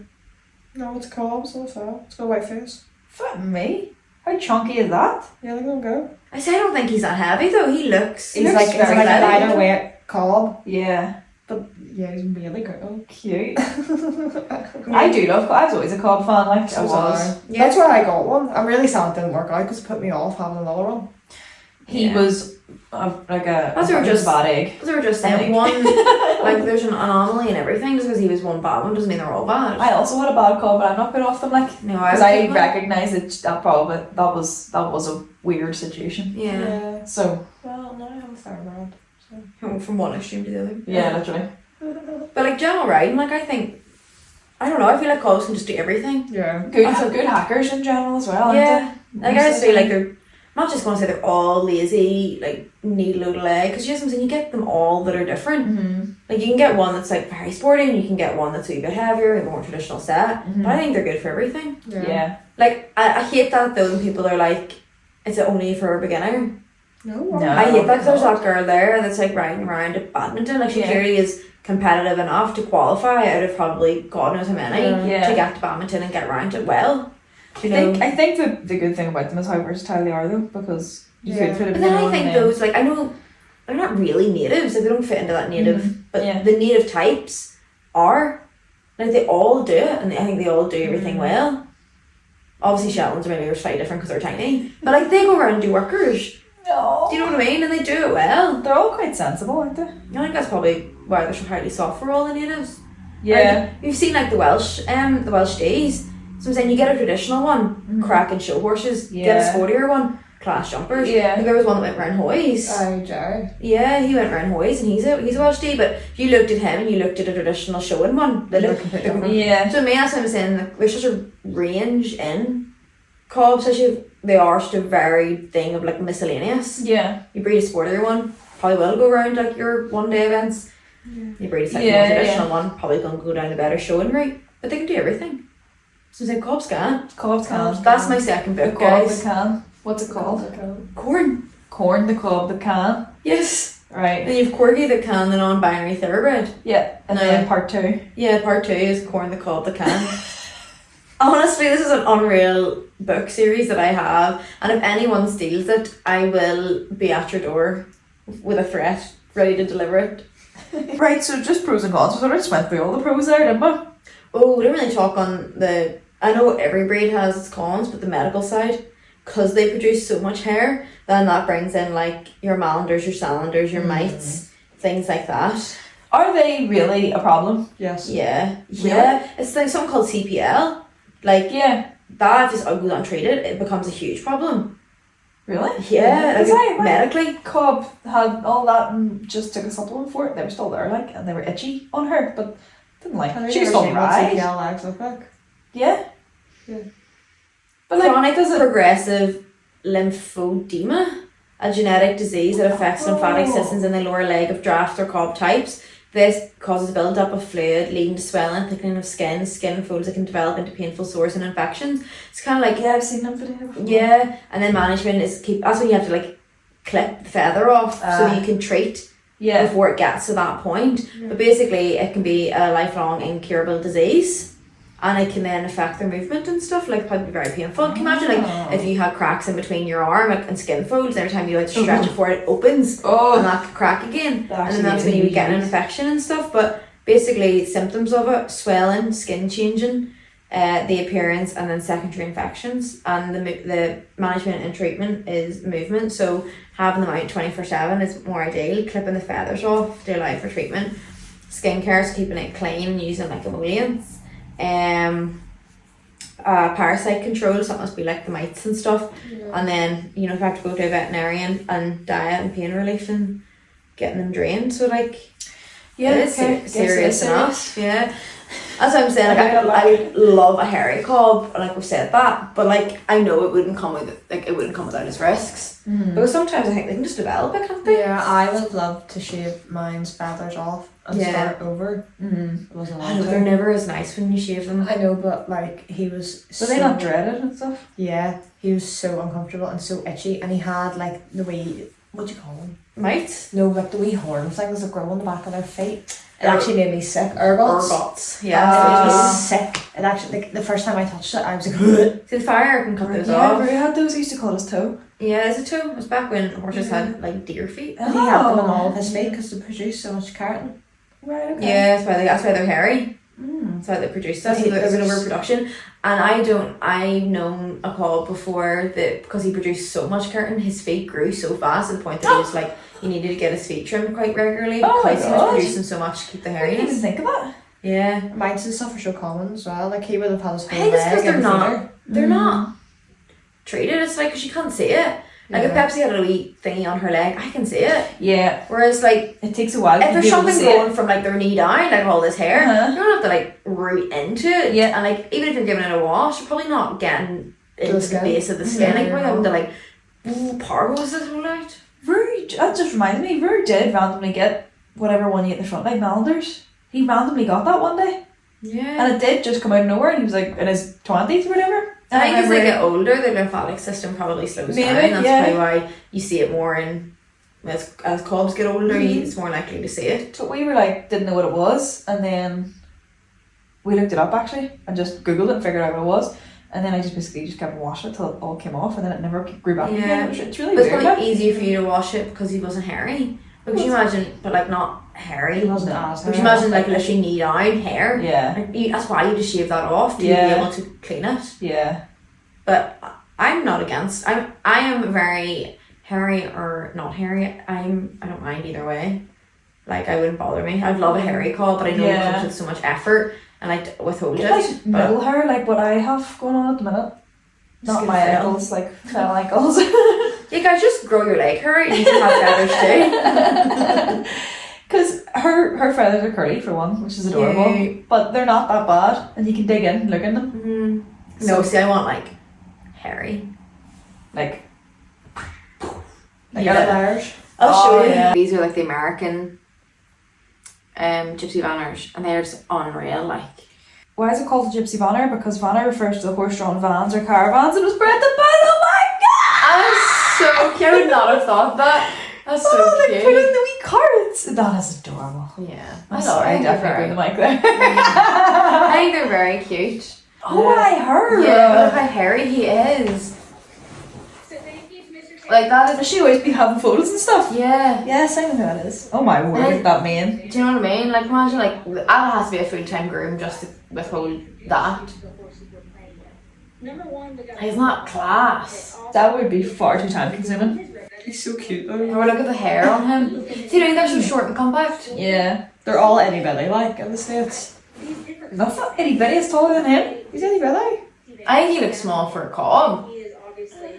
No, it's cobs. What's that? It's got a white face. Fuck me. How chunky is that? Yeah, they're gonna go. I say I don't think he's that heavy though. He looks. He's looks like it's very like a athletic. lighter weight cob, Yeah. but yeah, he's really good. Cute. I do love. I was always a cob fan. Like I was. Yeah. That's where I got one. I'm really sad it didn't work out because it put me off having another one. He Yeah. was like a. That's what we're just- a bad egg. Because they were just I saying think. one, like there's an anomaly in everything. Just because he was one bad one doesn't mean they're all bad. I also had a bad cob, but I'm not good off them. Like No, because would I think that. recognise that probably that was a weird situation. Yeah. So Well, now I have a thoroughbred. From one extreme to the other. yeah, literally. But like general riding, like I think, I don't know. I feel like cobs can just do everything. Yeah. Good hackers in general as well. Yeah. Aren't Like they? I just feel like they're I'm not just going to say they're all lazy, like need a load of leg, because yes, I'm saying you get them all that are different. Mm-hmm. Like you can get one that's like very sporty, and you can get one that's a wee bit heavier, a more traditional set. Mhm. But I think they're good for everything. Yeah. Like I hate that though when people are like, it's only for a beginner. No. I hate that 'cause there's that girl there that's like riding around at badminton. Like she Yeah. clearly is competitive enough to qualify out of probably God knows how many Yeah. to get to badminton and get around it well. I think the good thing about them is how versatile they are though, because you Yeah. could fit a But then I video think in them. those, like, I know they're not really natives, like they don't fit into that native, but Yeah. the native types are, like they all do it, and I think they all do everything well. Obviously Shetlands are maybe slightly different because they're tiny, but like they go around and do workers. No. Do you know what I mean? And they do it well. They're all quite sensible, aren't they? I think that's probably why they're so highly sought for all the natives. Yeah. Like, you've seen like the Welsh days. So I'm saying you get a traditional one, crack and show horses. Get a Yeah. sportier one, class jumpers. Yeah. Like there was one that went round Hoys. Jared. Yeah, he went round Hoys and he's a Welsh D. But if you looked at him and you looked at a traditional showing one, they look completely different. Yeah. So to me, that's what I'm saying. Like, there's such a range in cobs, especially if they are such a varied thing of like miscellaneous. Yeah. You breed a sportier one, probably will go around like your one day events. You breed a second Yeah, more traditional one, probably gonna go down a better showing route. But they can do everything. So it's like cobs can. Cobs can. That's my second The book, cob that guys. can. What's it called? Corn. Corn the cob that can. Yes. Right. Then you've Corgi that can, the non-binary thoroughbred. Yeah. And No. then part 2. Yeah, part 2 is Corn the Cob that can. Honestly, this is an unreal book series that I have, and if anyone steals it, I will be at your door with a threat, ready to deliver it. Right, so just pros and cons. We sort of just went through all the pros there, didn't we? Oh, we didn't really talk on the... I know every breed has its cons, but the medical side, because they produce so much hair, then that brings in like your Malanders, your Salanders, your mites, things like that. Are they really a problem? Yes. Yeah, yeah. It's like something called CPL. Like, Yeah. that, if it's goes untreated, it becomes a huge problem. Really? Yeah, Is like that medically. Cob had all that and just took a supplement for it. They were still there, like, and they were itchy on her, but didn't like. She was still right. CPL legs look like. Yeah. Yeah. But like, Chronic does it? progressive lymphedema, a genetic disease that affects lymphatic systems in the lower leg of draft or cob types. This causes build-up of fluid, leading to swelling, thickening of skin folds that can develop into painful sores and infections. It's kind of like, Yeah, I've seen them video before. yeah, and then management is that's when you have to like clip the feather off so you can treat Yeah. before it gets to that point. But basically it can be a lifelong incurable disease, and it can then affect their movement and stuff, like probably very painful. Can you imagine like if you had cracks in between your arm and skin folds, every time you like stretch it forward it opens and Oh. that could crack again, That and then that's when you would get an infection and stuff. But basically symptoms of it: swelling, skin changing, the appearance, and then secondary infections. And the management and treatment is movement. So having them out 24/7 is more ideal. Clipping the feathers off to allow for treatment. Skincare is keeping it clean and using like emollients. Parasite control, so that must be like the mites and stuff. And then, you know, if I have to go to a veterinarian, and diet and pain relief and getting them drained. So like, Yeah. it is Okay. serious Yes, it is enough. Yeah. That's what I'm saying. Like, I love a hairy cob, like we've said that, but like I know it wouldn't come without its risks. Because sometimes I think they can just develop it, can't they? Yeah, I would love to shave mine's feathers off and Yeah. start over. Mm-hmm. It wasn't I know they're never as nice when you shave them. I know, but like he was Were they not dreaded and stuff? Yeah, he was so uncomfortable and so itchy, and he had like the wee, what do you call them? Mites? No, like the wee horn things that grow on the back of their feet. It Er- actually made me sick. Ergots. Ergots. It Yeah. made me sick. It actually, like the first time I touched it, I was like, See, the fire can cut those Yeah, off. we had those. He used to call us toe. Yeah, is it too? It was back when horses had like deer feet. and he had them on all of his feet because they produce so much keratin. Right. Okay. Yeah, that's why they're hairy. Mm. That's why they produce that. But So there's an there's- overproduction. And I've known a cob before that because he produced so much keratin, his feet grew so fast to the point that he was like, he needed to get his feet trimmed quite regularly Oh my because he was gosh. producing so much to keep the I didn't even hairiness. think of that. Yeah. Mites and stuff are so common as well. Like he would have had his I whole think it's 'cause leg they're and not- feeder. They're not treated. It's like, 'cause you can't see it. Like if Yeah. Pepsi had a wee thingy on her leg, I can see it. Yeah. Whereas like, It takes a while. if for there's people to something see it. growing from like their knee down, like all this hair, Uh-huh. you don't have to like root into it. Yeah. And like even if you're giving it a wash, you're probably not getting into the skin. base of the skin. Like Yeah. we're having to like parvos this whole out. Rue, that just reminded me. Rue did randomly get whatever one you get in the front, like Malanders. He randomly got that one day, Yeah. and it did just come out of nowhere. And he was like in his 20s or whatever. I think as they remember- get older, their lymphatic system probably slows Maybe, down. That's yeah. probably why you see it more in as cobs get older. It's more likely to see it. But we were like, didn't know what it was, and then we looked it up actually and just googled it and figured out what it was, and then I just basically just kept washing it till it all came off, and then it never grew back Yeah. again. It's really But it's weird. probably easier for you to wash it because he wasn't hairy. But could you imagine, but like not hairy? He wasn't as Would you hairy. imagine like literally knee down hair? Yeah, Like, that's why you just shave that off to Yeah. be able to clean it. yeah. But I'm not against. I am very hairy or not hairy. I don't mind either way. Like I wouldn't bother me. I'd love a hairy cob, but I know it Yeah. comes with so much effort, and I withhold it. Like But middle hair, like what I have going on at the minute. Not Skin my frail. ankles, like fell ankles. you guys just grow your leg hair. You can have feathers too. Because her feathers are curly for one, which is adorable. Yeah. But they're not that bad, and you can dig in and look in them. Mm-hmm. No, see, I want like hairy. Like Like flowers. I'll Oh, show you. yeah. These are like the American gypsy banners, and they're just unreal. Like why is it called a gypsy vanner? Because vanner refers to the horse-drawn vans or caravans. It was bred to ban. Oh my god! I'm so cute. I would not have thought that. That's so Oh, they put in cute. the wee carrots. That is adorable. Yeah, I'm I sorry, I think they're definitely very- bring the mic there. I think they're very cute. Oh, I heard. Yeah, look how hairy he is. Like that Does is. she always be having photos and stuff? Yeah. Yes, I know who that is. Oh my word, And- look at that man. Do you know what I mean? Like imagine like that has to be a full-time groom just to withhold that. He's not class. That would be far too time consuming. He's so cute though. Or look at the hair on him. See, they're so short and compact. Yeah, they're all Eddie Billy like in the States. That's not Eddie Billy, it's taller than him. He's Eddie Billy. I think he looks small for a cob.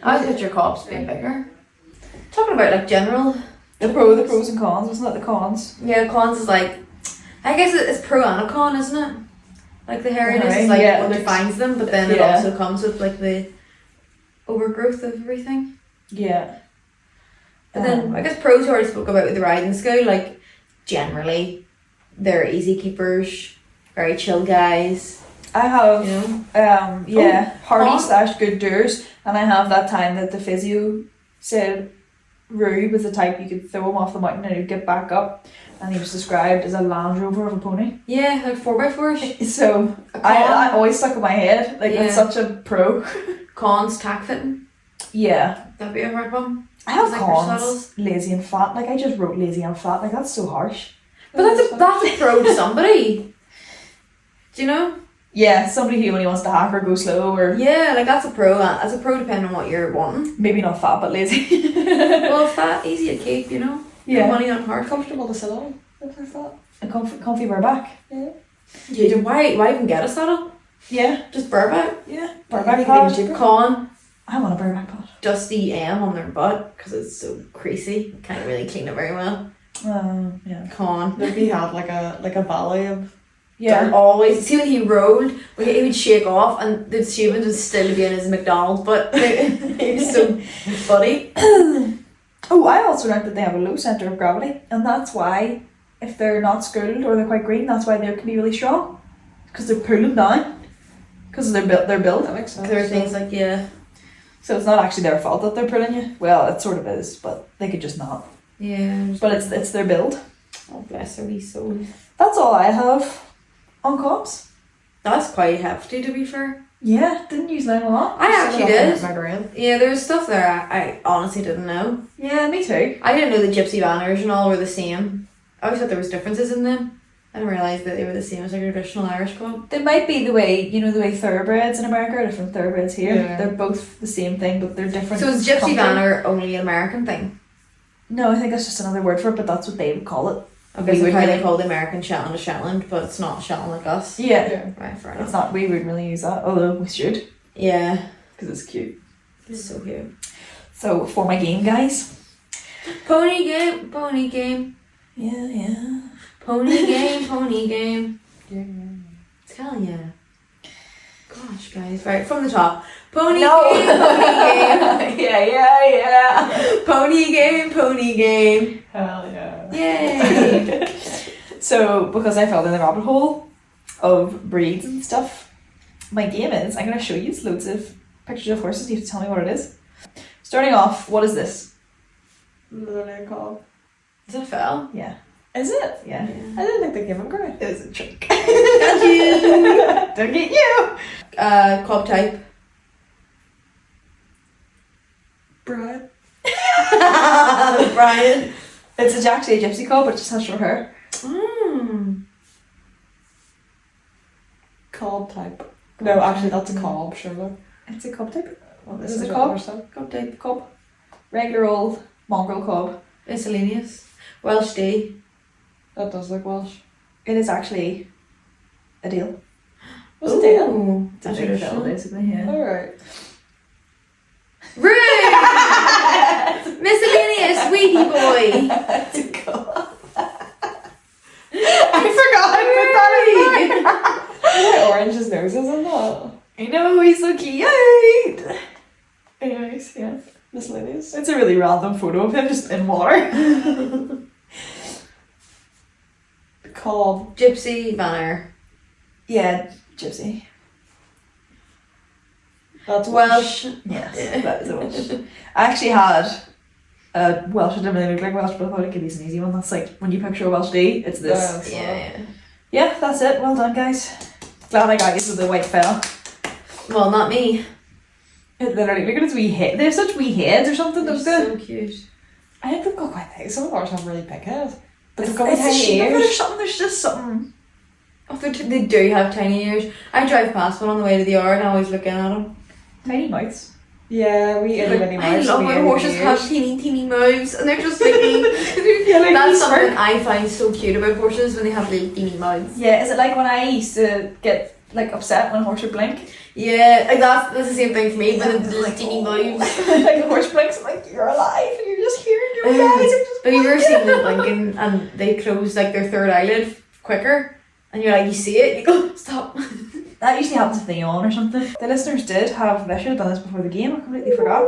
I would picture cobs being bigger. Talking about like general. The pros and cons, wasn't it? The cons. Yeah, cons is like, I guess it's pro and a con, isn't it? Like the hairiness is like Yeah. what defines them, but then it Yeah. also comes with like the overgrowth of everything. Yeah. But then I guess pros we already spoke about with the riding school, like generally they're easy keepers, very chill guys, I have you know. hardy con. / good doers, and I have that time that the physio said Rue was the type you could throw him off the mountain and he'd get back up, and he was described as a Land Rover of a pony. Yeah, like 4x4s. So A I con, always stuck in my head, like that's Yeah. such a pro. cons, tack fitting. Yeah. That'd be a hard one. I have Like your cons, saddles. lazy and fat. Like I just wrote lazy and fat. Like that's so harsh. But that's a pro to somebody. Do you know? Yeah, somebody who only wants to hack or go slow or Yeah, like that's a pro. That's a pro depending on what you're wanting. maybe not fat but lazy. Well, fat, easy to keep, you know. No Yeah. money on hard. Comfortable to sit on. If they're fat. A comfy bareback. Yeah, why even get a saddle? Yeah, Just bareback. yeah. I Bareback think pod. they cheaper. Con, I want a bareback pod. dusty M on their butt because it's so creasy. Can't really clean it very well. Yeah. Con. Maybe he had like a valley of. Yeah. Always see when he rolled, he would shake off, and the shavings would still be in his McDonald's. But he was so funny. Oh, I also learned that they have a low centre of gravity, and that's why, if they're not schooled or they're quite green, that's why they can be really strong, because they're pulling down, because they're built. They're built. That makes sense. There are things like So it's not actually their fault that they're pulling you. Well, it sort of is, but they could just not. yeah. But it's their build. Oh bless her wee soul. That's all I have on cobs. That's quite hefty to be fair. Yeah, didn't use learn a lot. I actually did. My brain. Yeah, there was stuff there I honestly didn't know. Yeah, me too. I didn't know the gypsy banners and all were the same. I always thought there was differences in them. I didn't realise that they were the same as like a traditional Irish cob. They might be the way, you know, the way thoroughbreds in America are different thoroughbreds here. Yeah. They're both the same thing, but they're different. So is gypsy country. banner only an American thing? No, I think that's just another word for it, but that's what they would call it. Okay, so would how they really- call the American Shetland a Shetland, but it's not Shetland like us. Yeah. Yeah. Right, fair It's enough. not, we wouldn't really use that, although we should, Yeah, because it's cute. it's so cute. So, for my game, guys. Pony game, pony game, Yeah. pony game, pony game. Tell ya. Gosh, guys, right from the top. Pony No. game, pony yeah. game, pony game, pony game. Hell yeah. Yay! So, because I fell down the rabbit hole of breeds and stuff, my game is, I'm going to show you loads of pictures of horses. You have to tell me what it is. Starting off, what is this? Literally a cob. Is it a fell? Yeah. Is it? Yeah. I didn't think they gave him credit. It is a trick. Got you. Don't get you. Cob type. Brian. Brian. It's actually a gypsy cob, but it just has short hair. Cob type. No, actually, that's a cob, surely. It's a cob type. Well, This is a cob. Cob type. Cob. Regular old mongrel cob. Miscellaneous. Welsh D. That does look Welsh. It is actually a deal. Was it Dale? Ooh, It's a big fella, basically, yeah. Alright. Rude! Miscellaneous sweetie boy. It's a cob. I forgot I put that in there. How orange his nose is in that? I know, he's so cute. Anyways, yeah. Miscellaneous. It's a really random photo of him just in water. Cob. Gypsy Van Yeah, gypsy. That's Welsh. Yes, Yeah. that is a Welsh. I actually had a Welsh. It didn't really look like Welsh, but I thought it could be an easy one. That's like when you picture a Welsh D, it's this. Yeah. Yeah, that's it. Well done, guys. Glad I got you with the white fella. Well, not me. It literally, look at his wee head. They have such wee heads or something, They're don't they? so cute. I think they've got quite big. Some of ours have really big heads. But It's, they've got it's a tiny shape of it or ears. something. There's just something. Oh, they do have tiny ears. I drive past one on the way to the yard and I always look in at them. Tiny mouths. Yeah, we eat mini I mice. love we when eat horses ears. have teeny mouths and they're just thinking. like That's these something fur- I find so cute about horses when they have little teeny mouths. Yeah, is it like when I used to get like upset when a horse would blink? Yeah, like that's the same thing for me, but the little Like, teeny oh. mouths. Like a horse blinks, I'm like, you're alive and you're just here and your eyes are just Have you ever blinking. seen them blinking and they close like their third eyelid quicker? And you're like, you see it, you go, stop. That usually happens if they yawn or something. The listeners did have, they should have done this before the game, I completely forgot.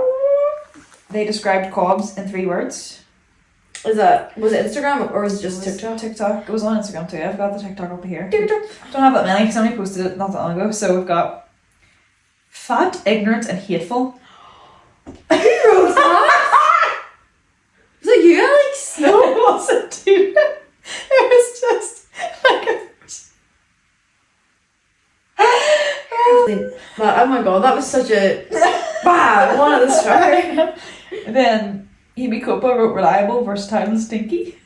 They described cobs in 3 words. Was it Instagram or was it just TikTok? TikTok. It was on Instagram too. I've got the TikTok up here. Don't have that many. Somebody posted it not that long ago. So we've got fat, ignorant, and hateful. Who wrote that? Was it you, Alex? No, it wasn't, dude. It was just like a. Oh my god, that was such a bad one at the start. Then Amy Copa wrote reliable, versatile, and stinky.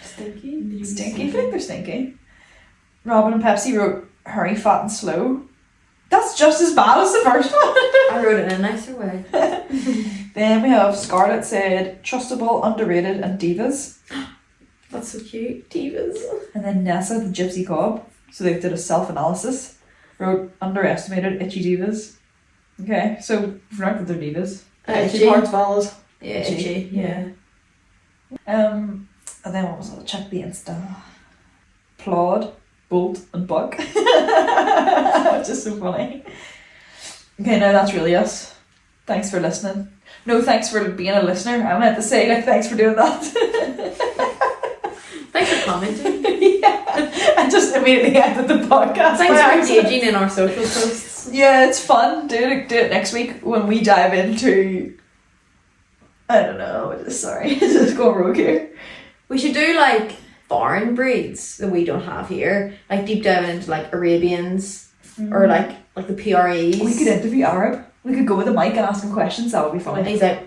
Stinky? Stinky. I think they're stinky. Robin and Pepsi wrote hurry, fat, and slow. That's just as bad as the first one. I wrote it in a nicer way. Then we have Scarlett said trustable, underrated, and divas. That's so cute. Divas. And then Nessa, the gypsy cob. So they did a self-analysis. Wrote underestimated, itchy divas. Okay, so we've learned that they're divas. Itchy parts fellas. Yeah, itchy. Yeah. And then what was it? Check the Insta. Plod, bolt, and buck. Which is so funny. Okay, now that's really us. Thanks for listening. No, thanks for being a listener. I meant to say, like, thanks for doing that. Thanks for commenting. Yeah. I just immediately ended the podcast. Thanks by for accident. engaging in our social posts. Yeah, it's fun. Do it next week when we dive into. I don't know. Sorry, just go rogue here. We should do like foreign breeds that we don't have here, like deep diving into like Arabians or like the PREs. We could interview Arab. We could go with a mic and ask him questions. That would be And fun. he's like,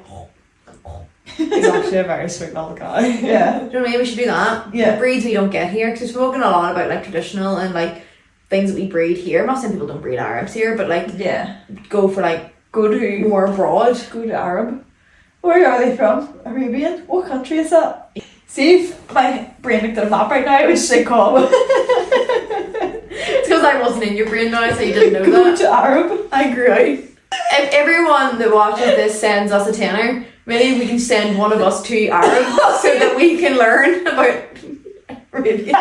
He's actually a very sweet little guy. Yeah. do you know what I mean? We should do that. Yeah. The breeds we don't get here, because we've spoken a lot about like traditional and like things that we breed here. I'm not saying people don't breed Arabs here, but like Yeah. go for like Go to more abroad. go to Arab. Where are they from? Arabian? What country is that? See if my brain looked at a map right now, it would say Cobb. It's because I wasn't in your brain now, so you didn't know Go that. to Arab. I grew out. If everyone that watches this sends us a tenner, maybe we can send one of us to Arab so that we can learn about Arabian.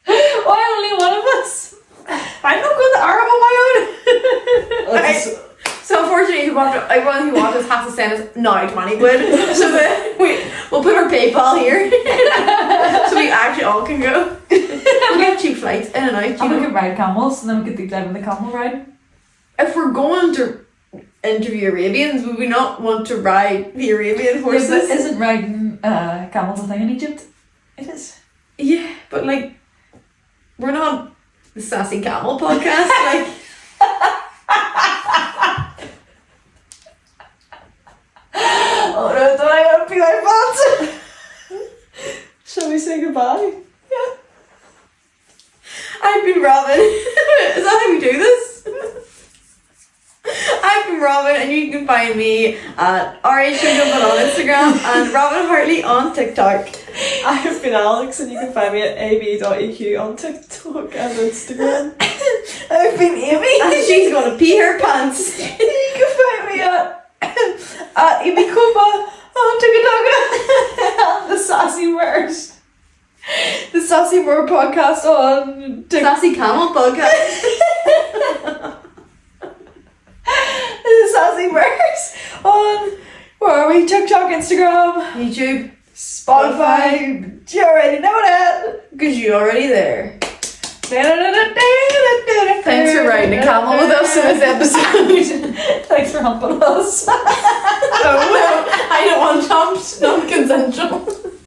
Why only one of us? I'm not going to Arab on my own. So unfortunately, everyone who watches has to send us now 20 quid so that we'll put our PayPal here so we actually all can go. We get cheap flights in and out. And we could ride camels and then we could deep dive in the camel ride. if we're going to interview Arabians, would we not want to ride the Arabian horses? Yes, but isn't riding camels a thing in Egypt? It is. Yeah, but like, we're not the Sassy Camel podcast. Like, Oh no, don't I gotta be my pants? Shall we say goodbye? I've been Robin. Is that how we do this? I've been Robin, and you can find me at RHJumpin on Instagram and Robin Hartley on TikTok. I have been Alex, and you can find me at ab.eq on TikTok and Instagram. I've been Amy, And she's gonna pee her pants. you can find me at Amy Cooper on TikTok and the Sassy Mares. The Sassy Mare podcast on TikTok. Sassy Camel podcast. The Sassy Mares on, where are we? TikTok, Instagram, YouTube, Spotify. You already know that. because you're already there. Thanks Thanks for riding a camel with us in this episode. Thanks for humping us. Oh, I don't want jumped, non-consensual.